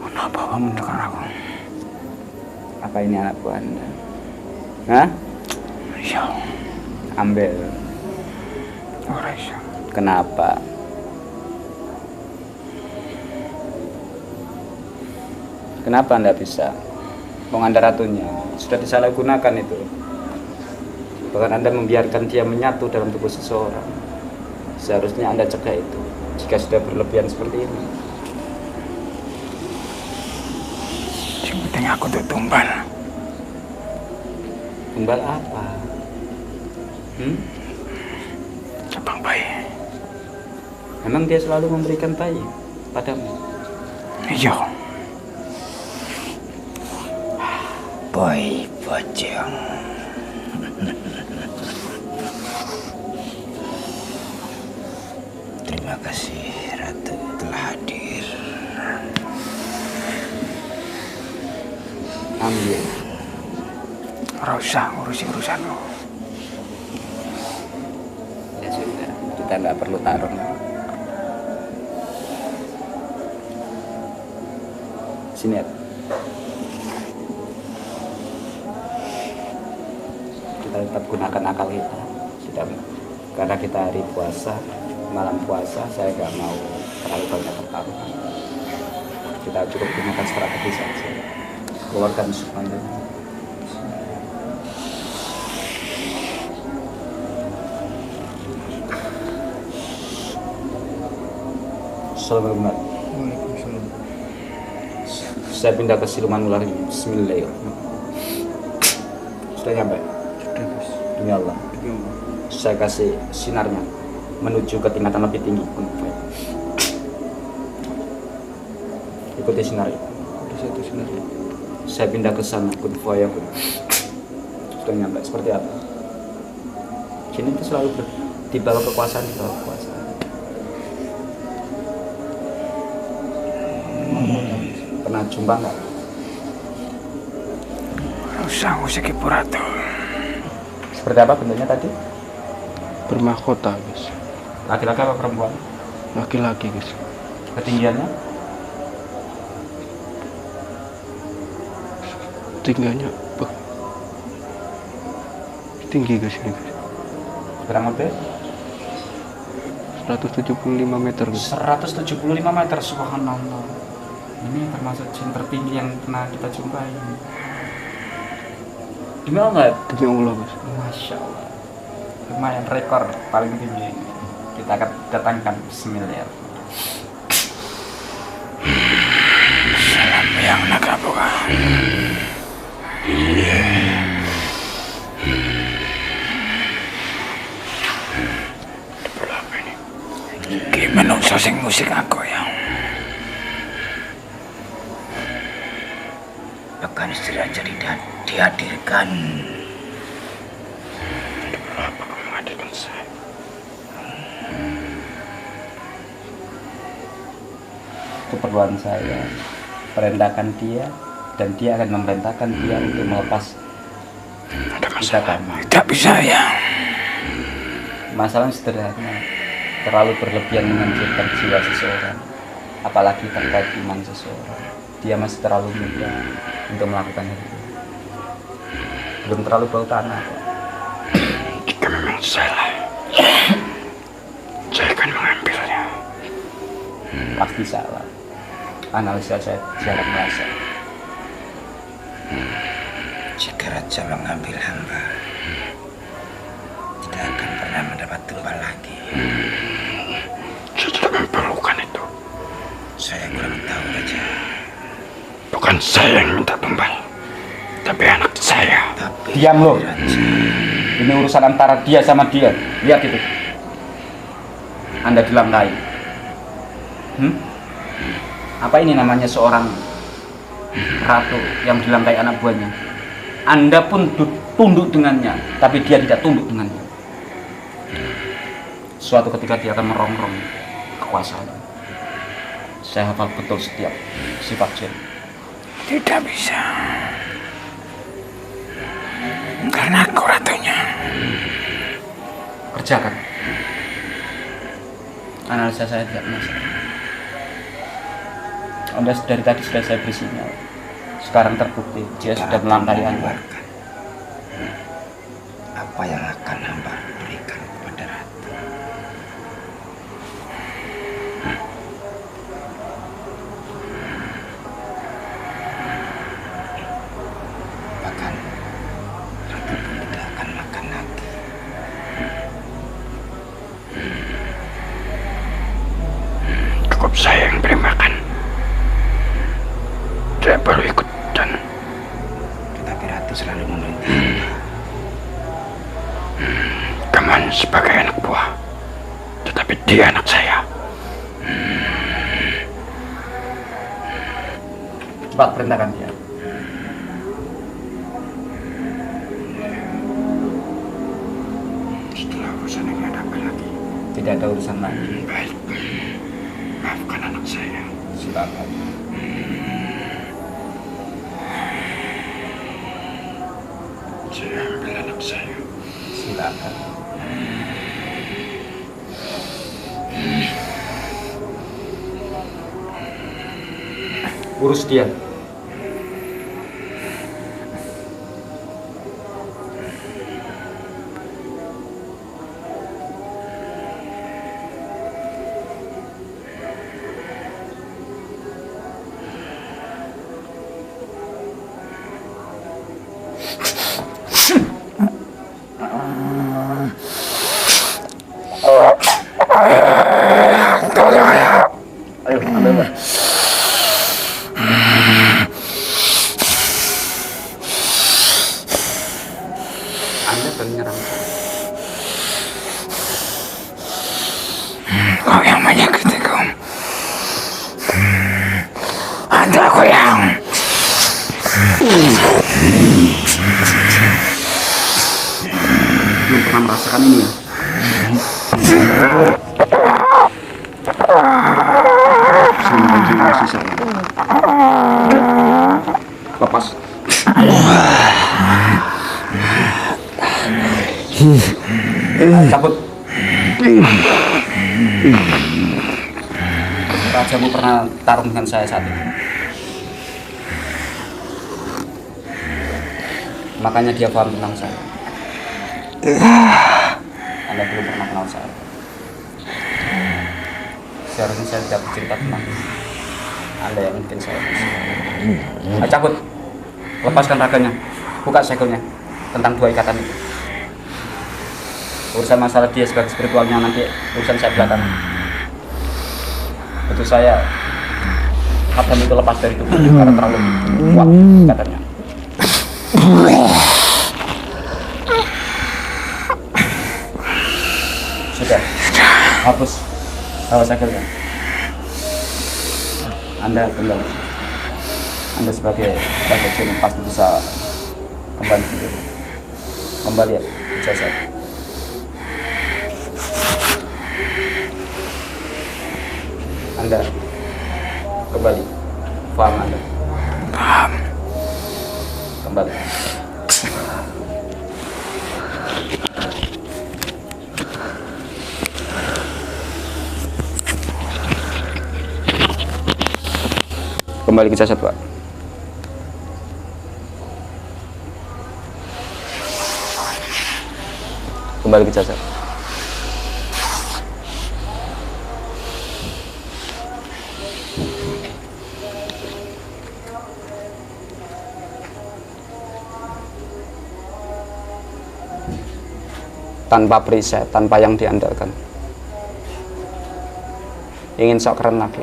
Kenapa kamu mendekat aku? Apa ini anak buah Anda? Hah? Iya. Ambil. Ora iso. Kenapa? Kenapa Anda bisa? Wong Anda ratunya sudah disalahgunakan itu. Bahkan Anda membiarkan dia menyatu dalam tubuh seseorang. Seharusnya Anda cegah itu. Jika sudah berlebihan seperti ini. Yang penting aku tuh tumbal. Tumbal apa? Cabang bayi. Memang dia selalu memberikan bayi padamu? Iya. Boy bojong. Terima kasih Ratu telah hadir. Ambil. Ora usah ngurusi urusanmu. Ya sudah, kita nggak perlu tarung. Sini ya. Kita tetap gunakan akal kita. Tidak, karena kita hari puasa, malam puasa, saya nggak mau terlalu banyak pertarungan. Kita cukup gunakan strategi saja. Keluarkan semuanya. Assalamualaikum. Waalaikumsalam. Saya pindah ke siluman ular ini. Bismillahirrahmanirrahim. Sudah nyampe? Sudah, Gus. Demi Allah. Saya kasih sinarnya menuju ke tingkatan lebih tinggi. Ikuti sinar itu. Ada satu sinar. Saya pindah ke sana. Kun fayakun. Sudah nyampe. Seperti apa? Jin itu selalu di bawah kekuasaan, di bawah kekuasaan. Pernah jumpa nggak? Ora usah ngusik Ibu Ratu. Seperti apa bentuknya tadi? Bermahkota, Gus. Laki-laki apa perempuan? Laki-laki, Gus. Ketinggiannya? Tingginya tinggi, Gus, ini, Gus. Kurang lebih 175 meter, Gus. 175 meter, subhanallah. Ini termasuk jin tertinggi yang pernah kita jumpai. Demi Allah, Demi Allah, Gus. Masya Allah. Lumayan rekor paling tinggi. Kita akan datangkan. Bismillah. Salam yang naga buka. Gimana usah sing musik aku ya? Bahkan istirahat jadi dihadirkan. Apa kamu menghadirkan saya? Keperluan saya. Perintahkan dia. Dan dia akan memerintahkan dia untuk melepas Ada kita masalah? kami. Tidak bisa ya. Masalah sederhana. Terlalu berlebihan menghancurkan jiwa seseorang. Apalagi terkait iman seseorang. Dia masih terlalu muda untuk melakukan itu. Belum terlalu bau tanah. Jika memang salah, saya akan mengambilnya. Pasti salah. Analisa saya jarang merasa. Jika raja mengambil hamba, tidak akan pernah mendapat tumbal lagi. Saya tidak memerlukan itu. Saya kurang tahu raja. Bukan saya yang minta tumbal, tapi anak saya. Tapi Diam lo. raja, Ini urusan antara dia sama dia. Lihat itu. Anda dilangkai. Apa ini namanya seorang ratu yang dilangkai anak buahnya? Anda pun tunduk dengannya, tapi dia tidak tunduk dengannya. Suatu ketika dia akan merongrong kekuasaan. Saya hafal betul setiap sifat jin. Tidak bisa. Karena aku ratunya. Kerjakan. Analisa saya tidak masalah. Anda dari tadi sudah saya beri sinyal. Sekarang terbukti dia sudah melangkahi Anda. Apa yang akan hamba berikan kepada ratu? Bahkan ratu pun tidak akan makan lagi. Cukup saya yang beri makan. Saya baru ikut dan tetapi ratu selalu memerintah. Kaman sebagai anak buah, tetapi dia anak saya. Cepat perintahkan dia. Setelah urusan ini ada apa lagi? Tidak ada urusan lagi. Baik, maafkan anak saya. Silakan. Saya ambil anak saya. Silakan. Urus dia. Ayo, ambil Mbak. Anda menyerang saya. Kau yang menyakitiku. Anda aku yang Belum pernah merasakan ini ya? Lepas. Cabut. Rajamu pernah tarung dengan saya saat itu. Makanya dia paham tentang saya. Anda belum pernah kenal saya. Seharusnya saya tidak bercerita tentang Anda yang mungkin saya. Ayo cabut. Lepaskan raganya. Buka segelnya tentang dua ikatan itu. Urusan masalah dia sebagai spiritualnya nanti urusan saya belakangan. Itu saya kapan itu lepas dari tubuhnya karena terlalu kuat ikatanya. Sudah. Hapus. Bawa segelnya. Anda kembali. Anda sebagai raja jin pasti bisa kembali sendiri. Kembali ya, ijazah. Anda kembali. Paham Anda? paham. Kembali. Kembali ke jasad, Pak. Kembali ke jasad. Tanpa perisai, tanpa yang diandalkan. Ingin sok keren lagi.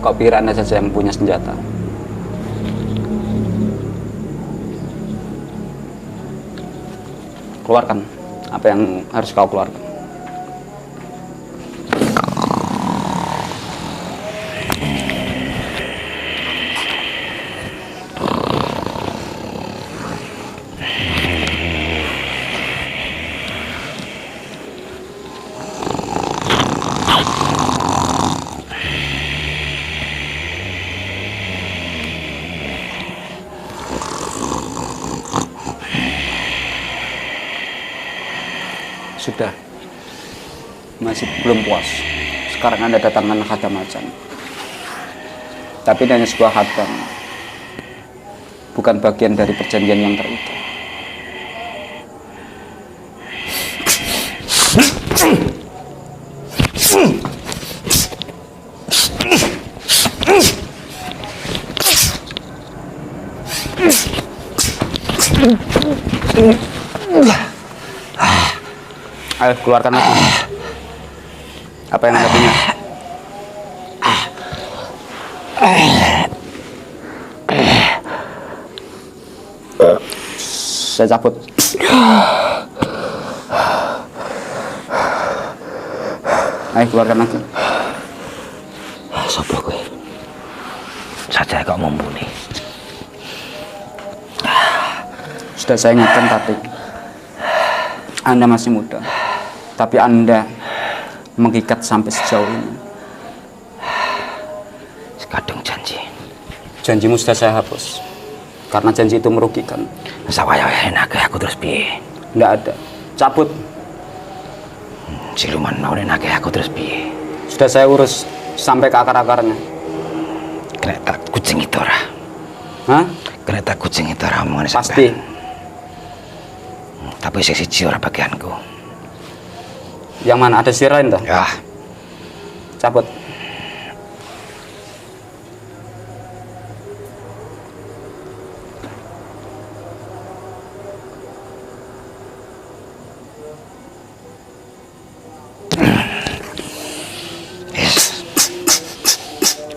Kau pikir Anda saja yang punya senjata? Keluarkan apa yang harus kau keluarkan. Sudah, masih belum puas. Sekarang Anda datangkan khatam macan. Tapi ini hanya sebuah khatam, bukan bagian dari perjanjian yang terutuh. Ayo, keluarkan lagi. Apa yang Anda punya? Saya cabut. Ayo, keluarkan lagi. Sopo kowe? Saja kok mumpuni. Sudah saya ingatkan tadi, Anda masih muda, tapi Anda mengikat sampai sejauh ini. Kadung janji. Janjimu sudah saya hapus, karena janji itu merugikan. Sawaya enak aku terus piye? Nggak ada. Cabut. Siluman mau enak aku terus piye? Sudah saya urus sampai ke akar-akarnya. Kereta kucing itu ora. Hah? Kereta kucing itu ora omongan Pasti. Tapi siji ora bagianku. Yang mana? Ada sirain toh? Ya, Cabut. yes.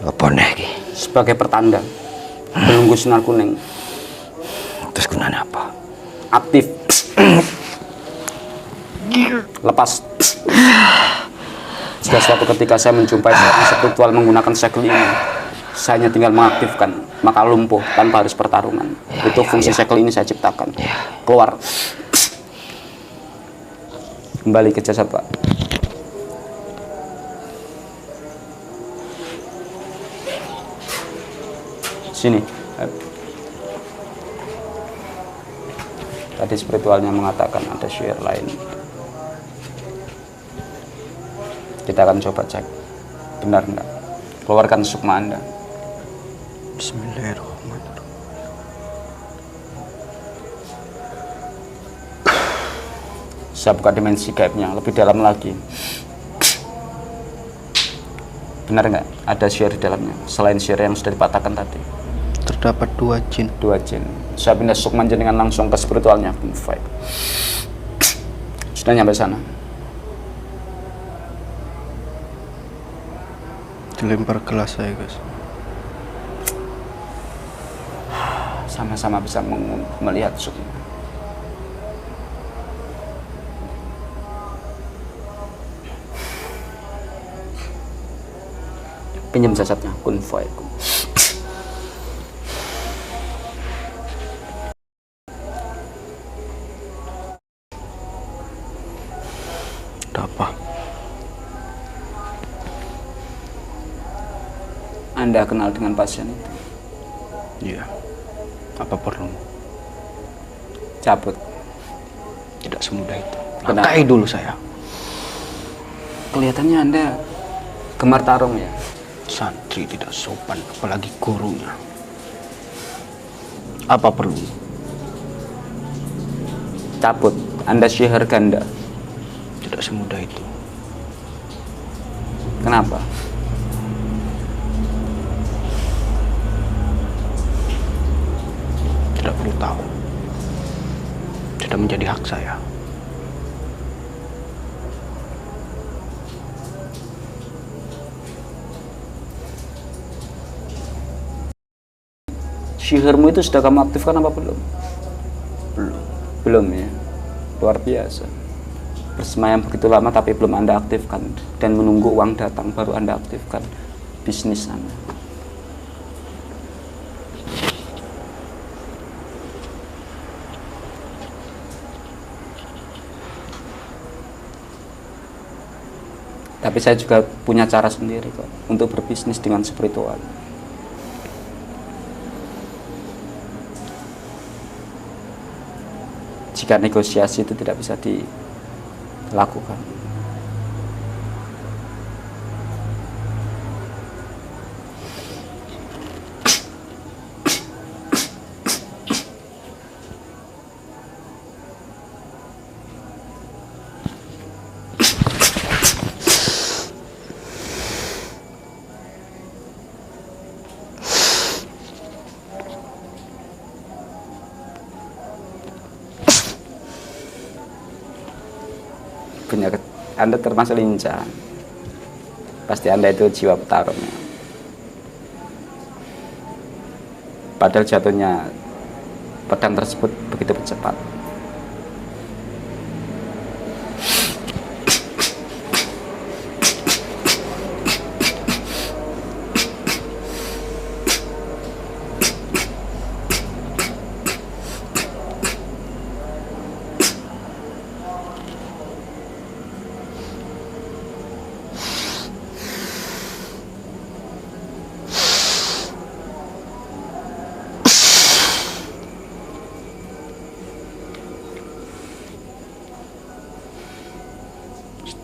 Apa nih iki? Sebagai pertanda menunggu sinar kuning Terus gunanya apa? aktif. Lepas. Sudah suatu ketika saya menjumpai seorang spiritual menggunakan segel ini, saya hanya tinggal mengaktifkan, maka lumpuh tanpa harus pertarungan. Itu fungsi segel ini saya ciptakan. Keluar. Kembali ke jasad, Pak. Sini. Tadi spiritualnya mengatakan ada syair lain. Kita akan coba cek benar enggak. Keluarkan sukma Anda. Bismillahirrahmanirrahim. Saya buka dimensi gaibnya lebih dalam lagi. Benar enggak ada syair di dalamnya selain syair yang sudah dipatahkan tadi? Terdapat 2 jin. 2 jin. Saya pindah sukma jenengan langsung ke spiritualnya. Fight. Sudah nyampe sana. Dilempar gelas saya, guys. Sama-sama bisa melihat sukma. Pinjam jasadnya, kun fayakun. Ada apa? Anda kenal dengan pasien itu? Iya. Apa perlu? Cabut. Tidak semudah itu. Kenapa? Langkai dulu saya. Kelihatannya Anda gemar tarung ya? Santri tidak sopan, apalagi gurunya. Apa perlu? Cabut, Anda syihir ganda. Tidak semudah itu. Kenapa? Tidak perlu tahu. Sudah menjadi hak saya. Syihirmu itu sudah kamu aktifkan apa belum? Belum. Belum ya? Luar biasa. Bersemayam begitu lama tapi belum Anda aktifkan. Dan menunggu uang datang baru Anda aktifkan bisnis Anda. Tapi saya juga punya cara sendiri kok untuk berbisnis dengan spiritual. Jika negosiasi itu tidak bisa dilakukan. Anda termasuk lincah. Pasti Anda itu jiwa petarung. Padahal jatuhnya pedang tersebut begitu cepat.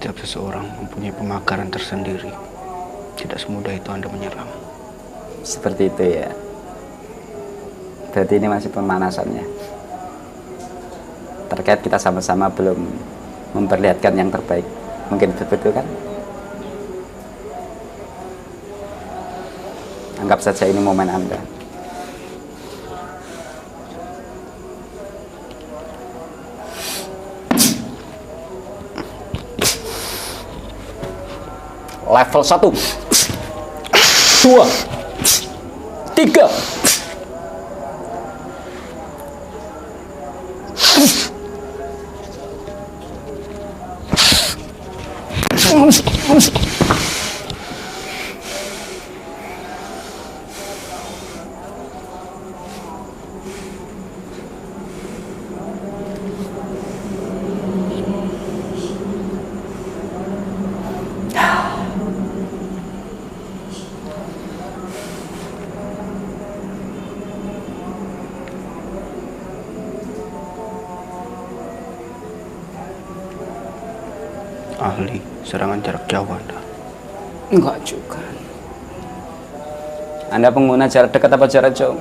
Setiap seseorang mempunyai pemakaran tersendiri. Tidak semudah itu Anda menyerang. Seperti itu ya. Berarti ini masih pemanasannya. Terkait kita sama-sama belum memperlihatkan yang terbaik. Mungkin betul kan? Anggap saja ini momen Anda. Level 1 2 3 Ahli serangan jarak jauh Anda. Enggak juga. Anda pengguna jarak dekat apa jarak jauh?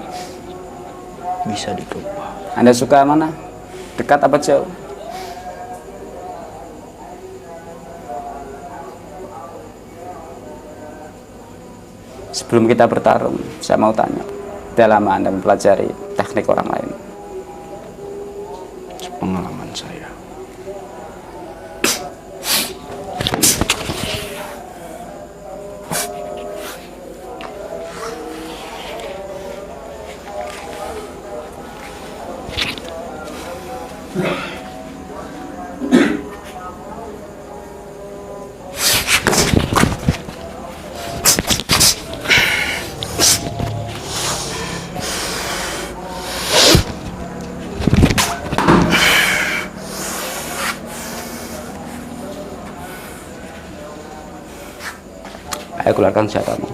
Bisa dicoba. Anda suka mana? Dekat apa jauh? Sebelum kita bertarung, saya mau tanya, sudah lama Anda mempelajari teknik orang lain? Pengalaman saya. Ayo keluarkan senjatamu.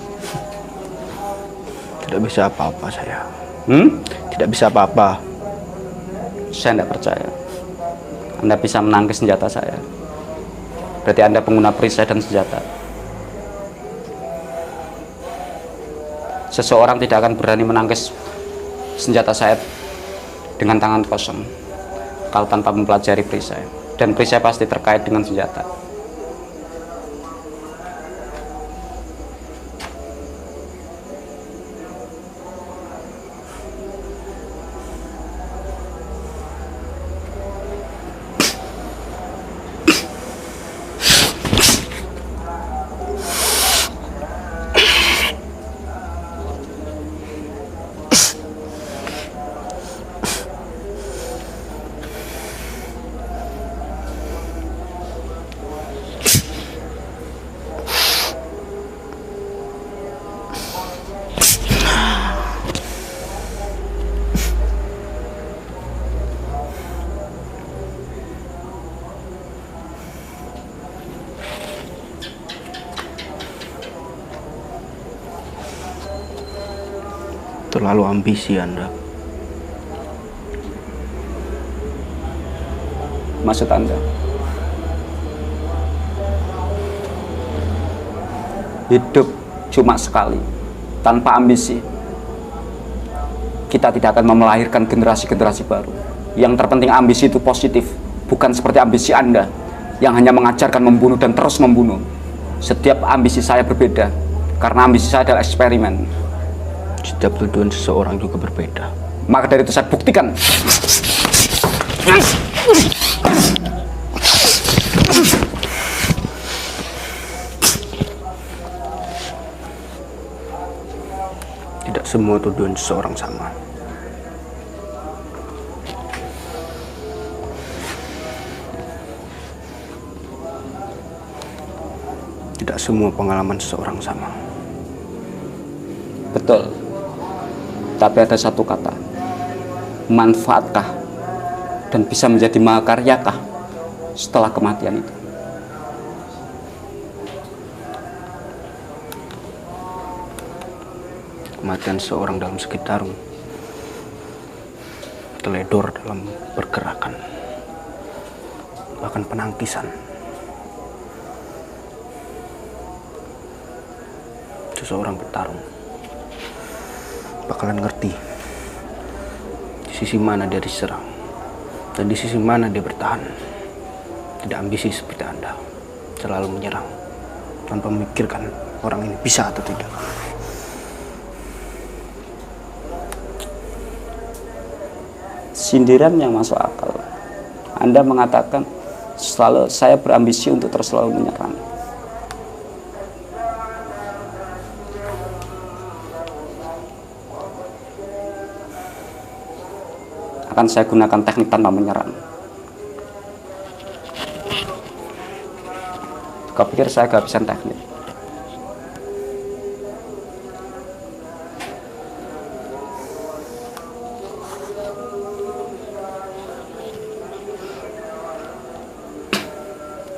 Tidak bisa apa-apa saya. Tidak bisa apa-apa. Saya tidak percaya Anda bisa menangkis senjata saya. Berarti Anda pengguna perisai dan senjata. Seseorang tidak akan berani menangkis senjata saya dengan tangan kosong kalau tanpa mempelajari perisai. Dan perisai pasti terkait dengan senjata. Terlalu ambisi Anda. Maksud Anda? Hidup cuma sekali, tanpa ambisi. Kita tidak akan melahirkan generasi-generasi baru. Yang terpenting ambisi itu positif, bukan seperti ambisi Anda yang hanya mengajarkan membunuh dan terus membunuh. Setiap ambisi saya berbeda, karena ambisi saya adalah eksperimen. Setiap tujuan seseorang juga berbeda. Maka dari itu saya buktikan. Tidak semua tujuan seseorang sama. Tidak semua pengalaman seseorang sama. Betul. Tapi ada satu kata, manfaatkah dan bisa menjadi mahakaryakah setelah kematian itu? Kematian seorang dalam segi tarung, teledor dalam pergerakan, bahkan penangkisan. Seseorang bertarung bakalan ngerti di sisi mana dia diserang dan di sisi mana dia bertahan. Tidak ambisi seperti Anda, selalu menyerang tanpa memikirkan orang ini bisa atau tidak. Sindiran yang masuk akal. Anda mengatakan selalu saya berambisi untuk terus selalu menyerang. Akan saya gunakan teknik tanpa menyerang. Kau pikir saya kehabisan teknik?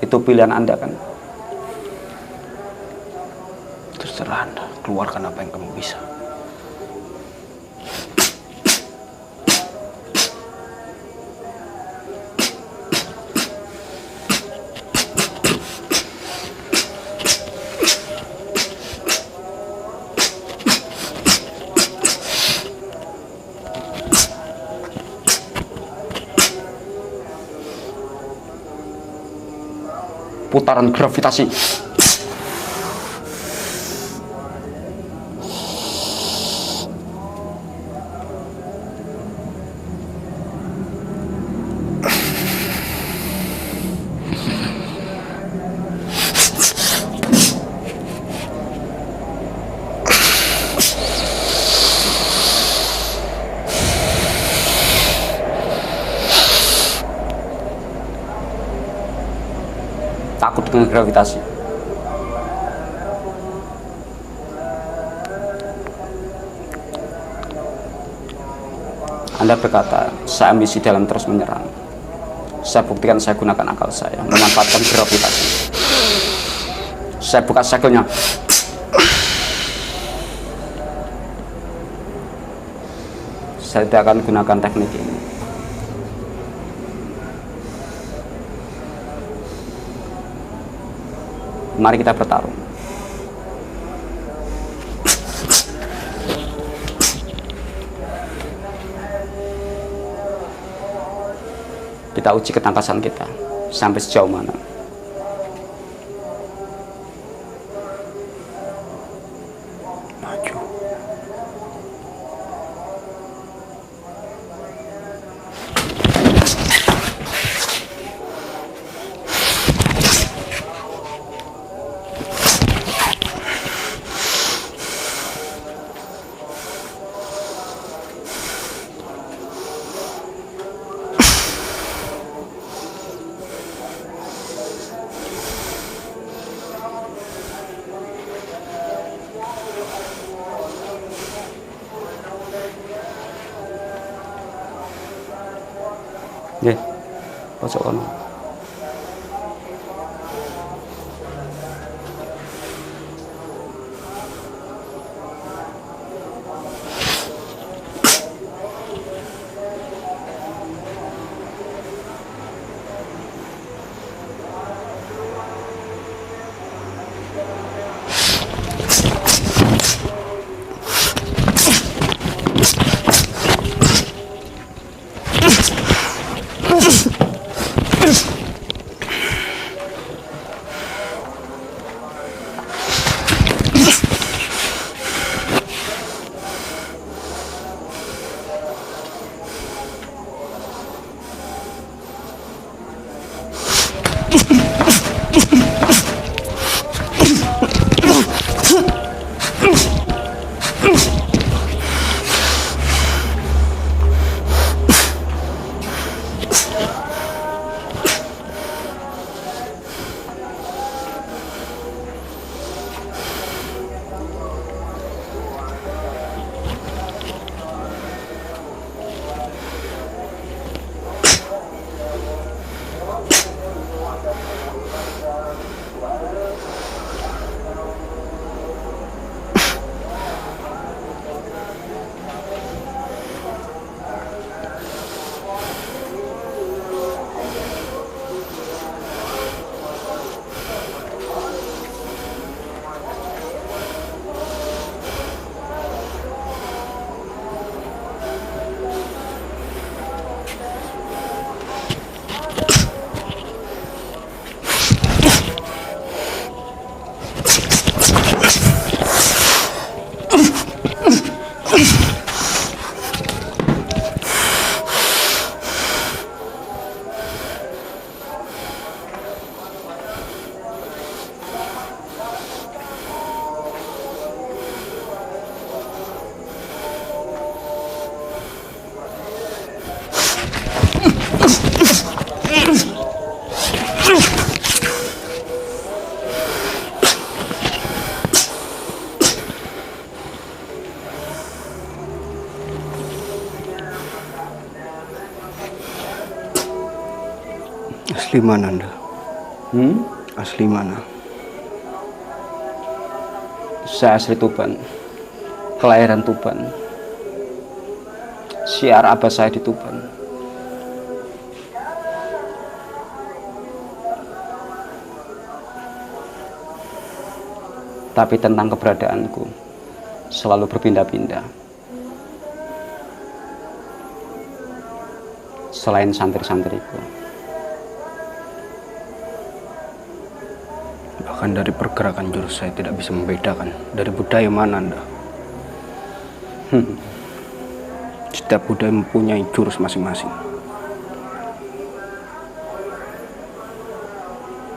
Itu pilihan Anda kan? Terserah Anda, keluarkan apa yang kamu bisa. Putaran gravitasi. Takut dengan gravitasi. Anda berkata, saya ambisi dalam terus menyerang. Saya buktikan, saya gunakan akal saya, memanfaatkan gravitasi. Saya buka segelnya. Saya tidak akan gunakan teknik ini. Mari kita bertarung. Kita uji ketangkasan kita sampai sejauh mana. Maju. Nggih, pojok kono. Asli mana Anda? Asli mana? Saya asli Tuban, kelahiran Tuban. Syiar abah saya di Tuban. Tapi tentang keberadaanku selalu berpindah-pindah. Selain santri-santriku. Bahkan dari pergerakan jurus saya tidak bisa membedakan dari budaya mana Anda. Setiap budaya mempunyai jurus masing-masing.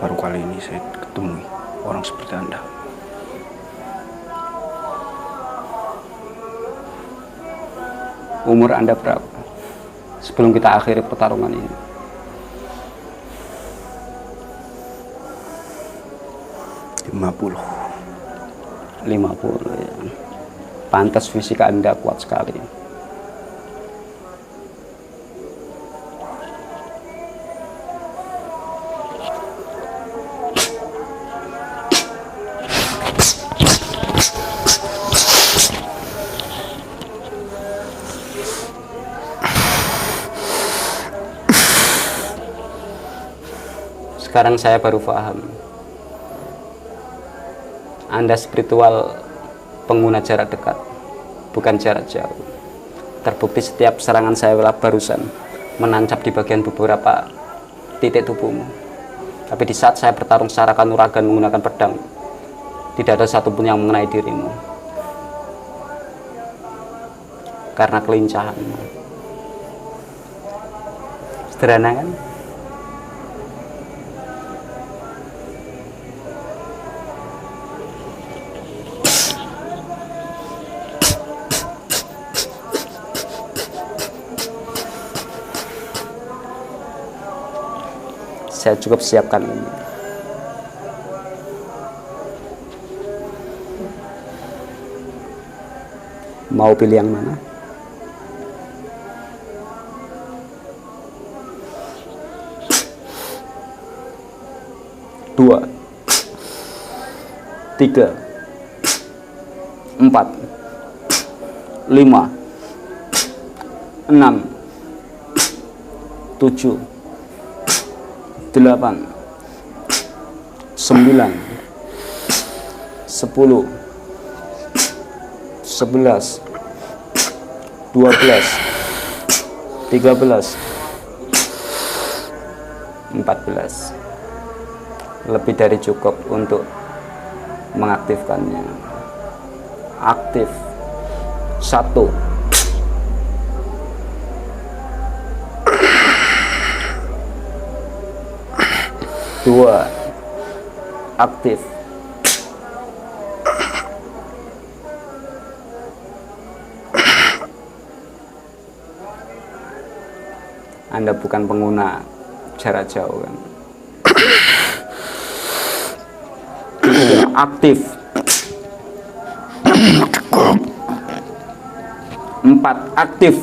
Baru kali ini saya ketemu orang seperti Anda. Umur Anda berapa sebelum kita akhiri pertarungan ini? 50. 50 ya. Pantas fisik Anda kuat sekali. Sekarang saya baru paham Anda spiritual pengguna jarak dekat, bukan jarak jauh. Terbukti setiap serangan saya barusan menancap di bagian beberapa titik tubuhmu. Tapi di saat saya bertarung secara kanuragan menggunakan pedang, tidak ada satupun yang mengenai dirimu. Karena kelincahanmu. Sederhana kan? Saya cukup siapkan ini. Mau pilih yang mana? Dua, tiga, empat, lima, enam, tujuh, 8, 9, 10, 11, 12, 13, 14. Lebih dari cukup untuk mengaktifkannya. Aktif. 1, 2, aktif. 3. Anda bukan pengguna jarak jauh kan? 4, aktif. 4, aktif.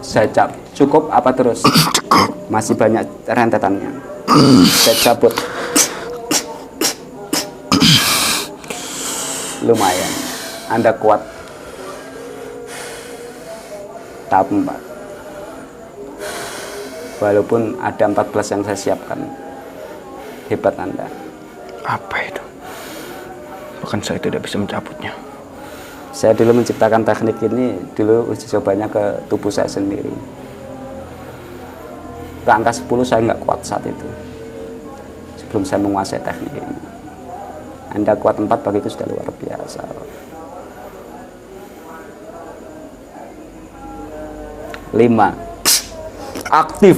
Saya cukup apa terus? Masih banyak rentetannya. Saya cabut. Lumayan. Anda kuat. Tahap 4. Walaupun ada 14 yang saya siapkan. Hebat Anda. Apa itu? Bahkan saya tidak bisa mencabutnya. Saya dulu menciptakan teknik ini, dulu uji cobanya ke tubuh saya sendiri. Ke angka 10 saya nggak kuat saat itu. Sebelum saya menguasai teknik ini. Anda kuat 4 bagiku sudah luar biasa. 5, aktif.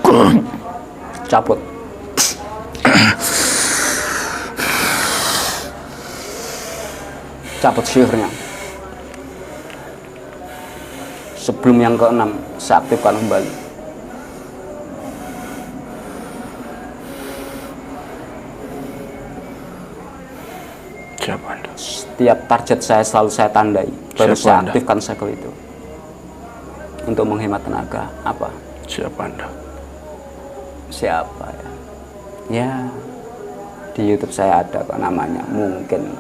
4, cabut. Cabut sihirnya. Sebelum yang ke-6 saya aktifkan kembali. Siapa Anda? Setiap target saya selalu saya tandai, baru Siapa saya Anda? aktifkan segel itu untuk menghemat tenaga. Apa? Siapa Anda? Siapa ya? Ya, di YouTube saya ada kok namanya, mungkin.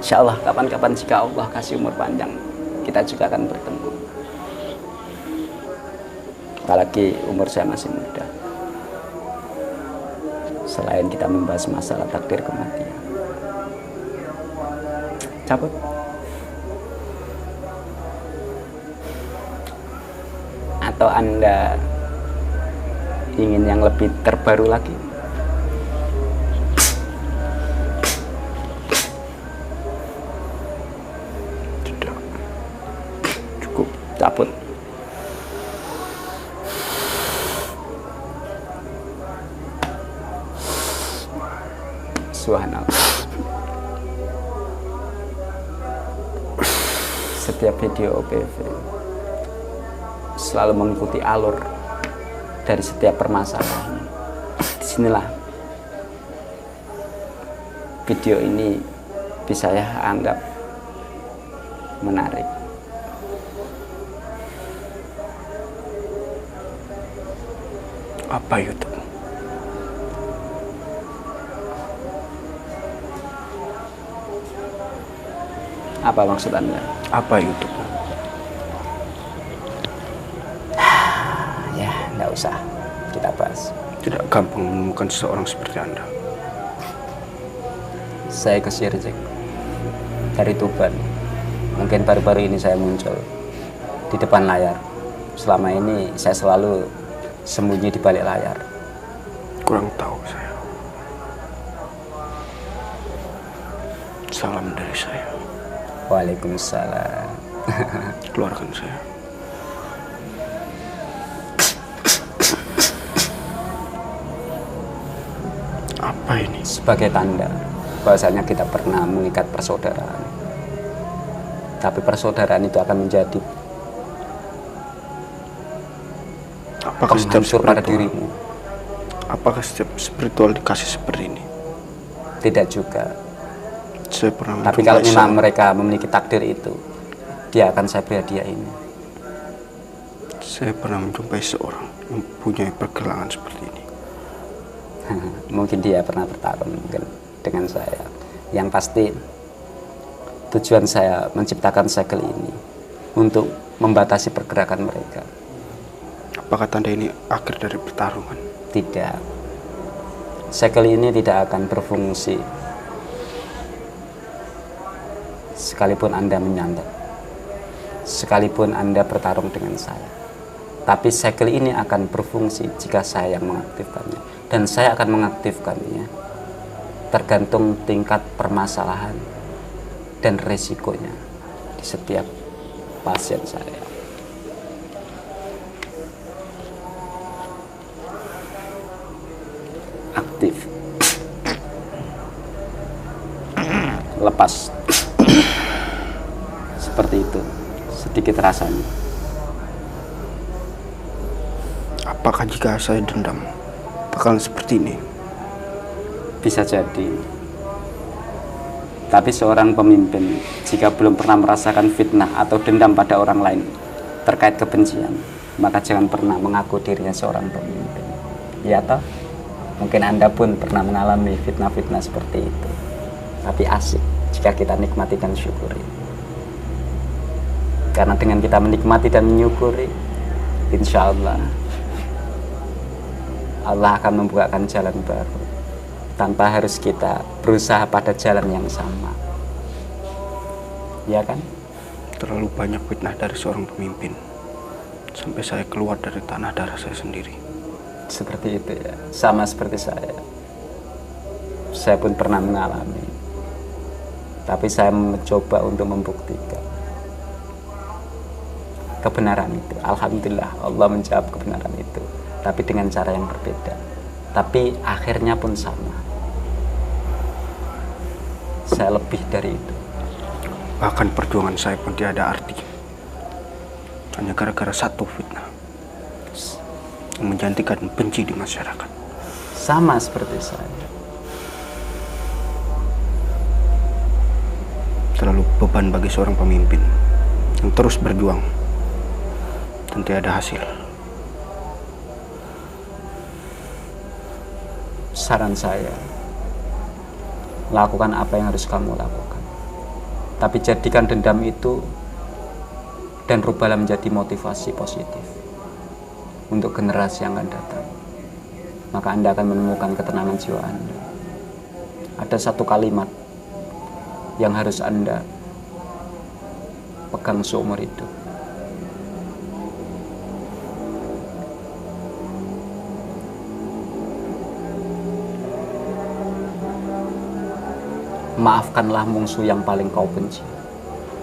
Insya Allah kapan-kapan jika Allah kasih umur panjang, kita juga akan bertemu. Apalagi umur saya masih muda. Selain kita membahas masalah takdir kematian. Cabut. Atau Anda ingin yang lebih terbaru lagi? Tidak. Cukup, cabut. Subhanallah. Setiap video OPV selalu mengikuti alur dari setiap permasalahan. Disinilah video ini bisa saya anggap menarik. Apa YouTube? Apa maksud Anda? Apa YouTube? Ya, nggak usah kita bahas. Tidak gampang menemukan seseorang seperti Anda. Saya ke Sirjek dari Tuban. Mungkin baru-baru ini saya muncul di depan layar. Selama ini saya selalu sembunyi di balik layar. Kurang tahu saya. Salam dari saya. Waalaikumsalam. Keluarkan saya. Apa ini? Sebagai tanda bahwasanya kita pernah mengikat persaudaraan. Tapi persaudaraan itu akan menjadi Apakah setiap penghancur pada spiritual? dirimu. Apakah setiap spiritual dikasih seperti ini? Tidak juga. Saya pernah Tapi kalau menjumpai memang seorang- mereka memiliki takdir itu, dia akan saya beri hadiah ini. Saya pernah menjumpai seorang yang mempunyai pergelangan seperti ini. Mungkin dia pernah bertarung mungkin dengan saya. Yang pasti tujuan saya menciptakan segel ini untuk membatasi pergerakan mereka. Apakah tanda ini akhir dari pertarungan? Tidak. Segel ini tidak akan berfungsi sekalipun Anda menyandang, sekalipun Anda bertarung dengan saya. Tapi segel ini akan berfungsi jika saya yang mengaktifkannya. Dan saya akan mengaktifkannya tergantung tingkat permasalahan dan resikonya di setiap pasien saya. Aktif. Lepas. Seperti itu. Sedikit rasanya. Apakah jika saya dendam bakalan seperti ini? Bisa jadi. Tapi seorang pemimpin jika belum pernah merasakan fitnah atau dendam pada orang lain terkait kebencian, maka jangan pernah mengaku dirinya seorang pemimpin. Ya toh? Mungkin Anda pun pernah mengalami fitnah-fitnah seperti itu. Tapi asik jika kita nikmati dan syukuri. Karena dengan kita menikmati dan menyukuri, insya Allah Allah akan membukakan jalan baru tanpa harus kita berusaha pada jalan yang sama. Ya kan? Terlalu banyak fitnah dari seorang pemimpin sampai saya keluar dari tanah darah saya sendiri. Seperti itu ya. Sama seperti saya. Saya pun pernah mengalami. Tapi saya mencoba untuk membuktikan kebenaran itu. Alhamdulillah Allah menjawab kebenaran itu. Tapi dengan cara yang berbeda. Tapi akhirnya pun sama. Saya lebih dari itu. Bahkan perjuangan saya pun tidak ada arti. Hanya gara-gara satu fitnah yang menjantikan benci di masyarakat. Sama seperti saya. Terlalu beban bagi seorang pemimpin yang terus berjuang dan tidak ada hasil. Saran saya, lakukan apa yang harus kamu lakukan. Tapi jadikan dendam itu dan rubahlah menjadi motivasi positif untuk generasi yang akan datang. Maka Anda akan menemukan ketenangan jiwa Anda. Ada satu kalimat yang harus Anda pegang seumur hidup. Maafkanlah musuh yang paling kau benci.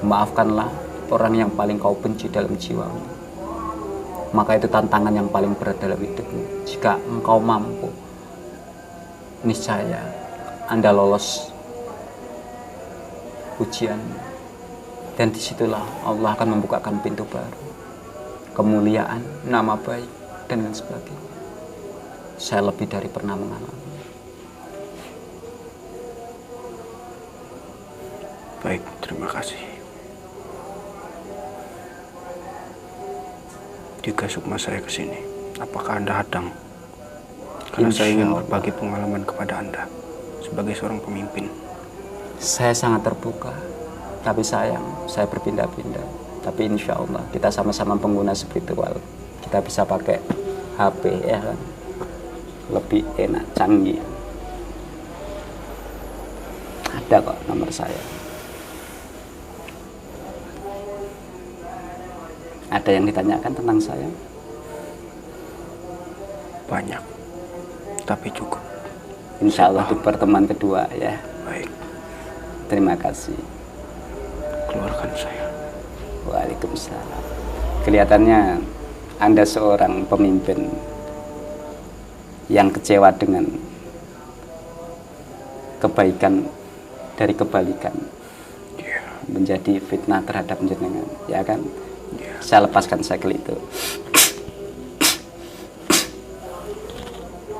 Maafkanlah orang yang paling kau benci dalam jiwamu. Maka itu tantangan yang paling berat dalam hidupmu. Jika engkau mampu, niscaya Anda lolos ujian. Dan disitulah Allah akan membukakan pintu baru. Kemuliaan, nama baik, dan lain sebagainya. Saya lebih dari pernah mengalami. Baik, terima kasih. Jika sukma saya ke sini, apakah Anda hadang? Karena saya ingin Insya Allah. berbagi pengalaman kepada Anda sebagai seorang pemimpin. Saya sangat terbuka. Tapi sayang, saya berpindah-pindah. Tapi insya Allah kita sama-sama pengguna spiritual. Kita bisa pakai HP ya kan, lebih enak, canggih. Ada kok nomor saya. Ada yang ditanyakan tentang saya? Banyak, tapi cukup. Insya Allah di pertemuan kedua ya. Baik, Terima kasih. keluarkan saya. Waalaikumsalam. Kelihatannya Anda seorang pemimpin yang kecewa dengan kebaikan dari kebalikan, menjadi fitnah terhadap jenengan, ya kan? Saya lepaskan segel itu.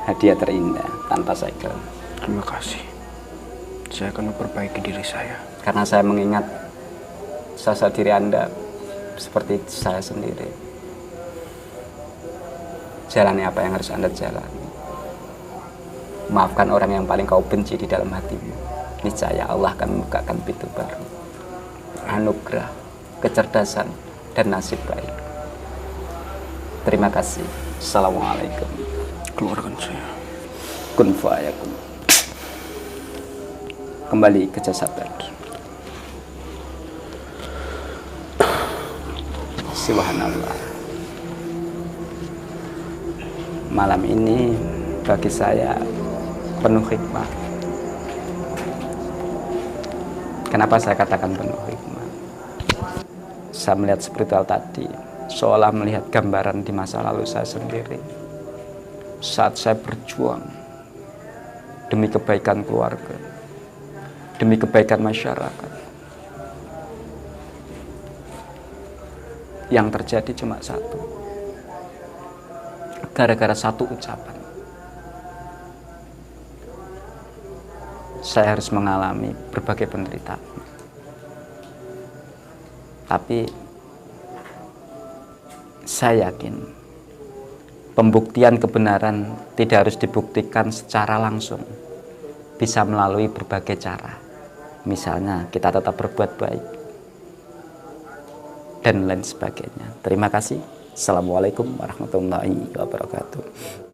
Hadiah terindah tanpa segel. Terima kasih. Saya akan memperbaiki diri saya. Karena saya mengingat sosok diri Anda seperti saya sendiri. Jalani apa yang harus Anda jalani. Maafkan orang yang paling kau benci di dalam hatimu. Niscaya Allah akan membukakan pintu baru. Anugerah, kecerdasan, dan nasib baik. Terima kasih. Assalamualaikum. Keluarkan saya. Kun fayakun. Kembali ke jasad. Subhanallah. Malam ini bagi saya penuh hikmah. Kenapa saya katakan penuh hikmah? Saya melihat spiritual tadi seolah melihat gambaran di masa lalu saya sendiri. Saat saya berjuang demi kebaikan keluarga, demi kebaikan masyarakat, yang terjadi cuma satu, gara-gara satu ucapan saya harus mengalami berbagai penderitaan. Tapi saya yakin pembuktian kebenaran tidak harus dibuktikan secara langsung, bisa melalui berbagai cara. Misalnya kita tetap berbuat baik dan lain sebagainya. Terima kasih. Assalamualaikum warahmatullahi wabarakatuh.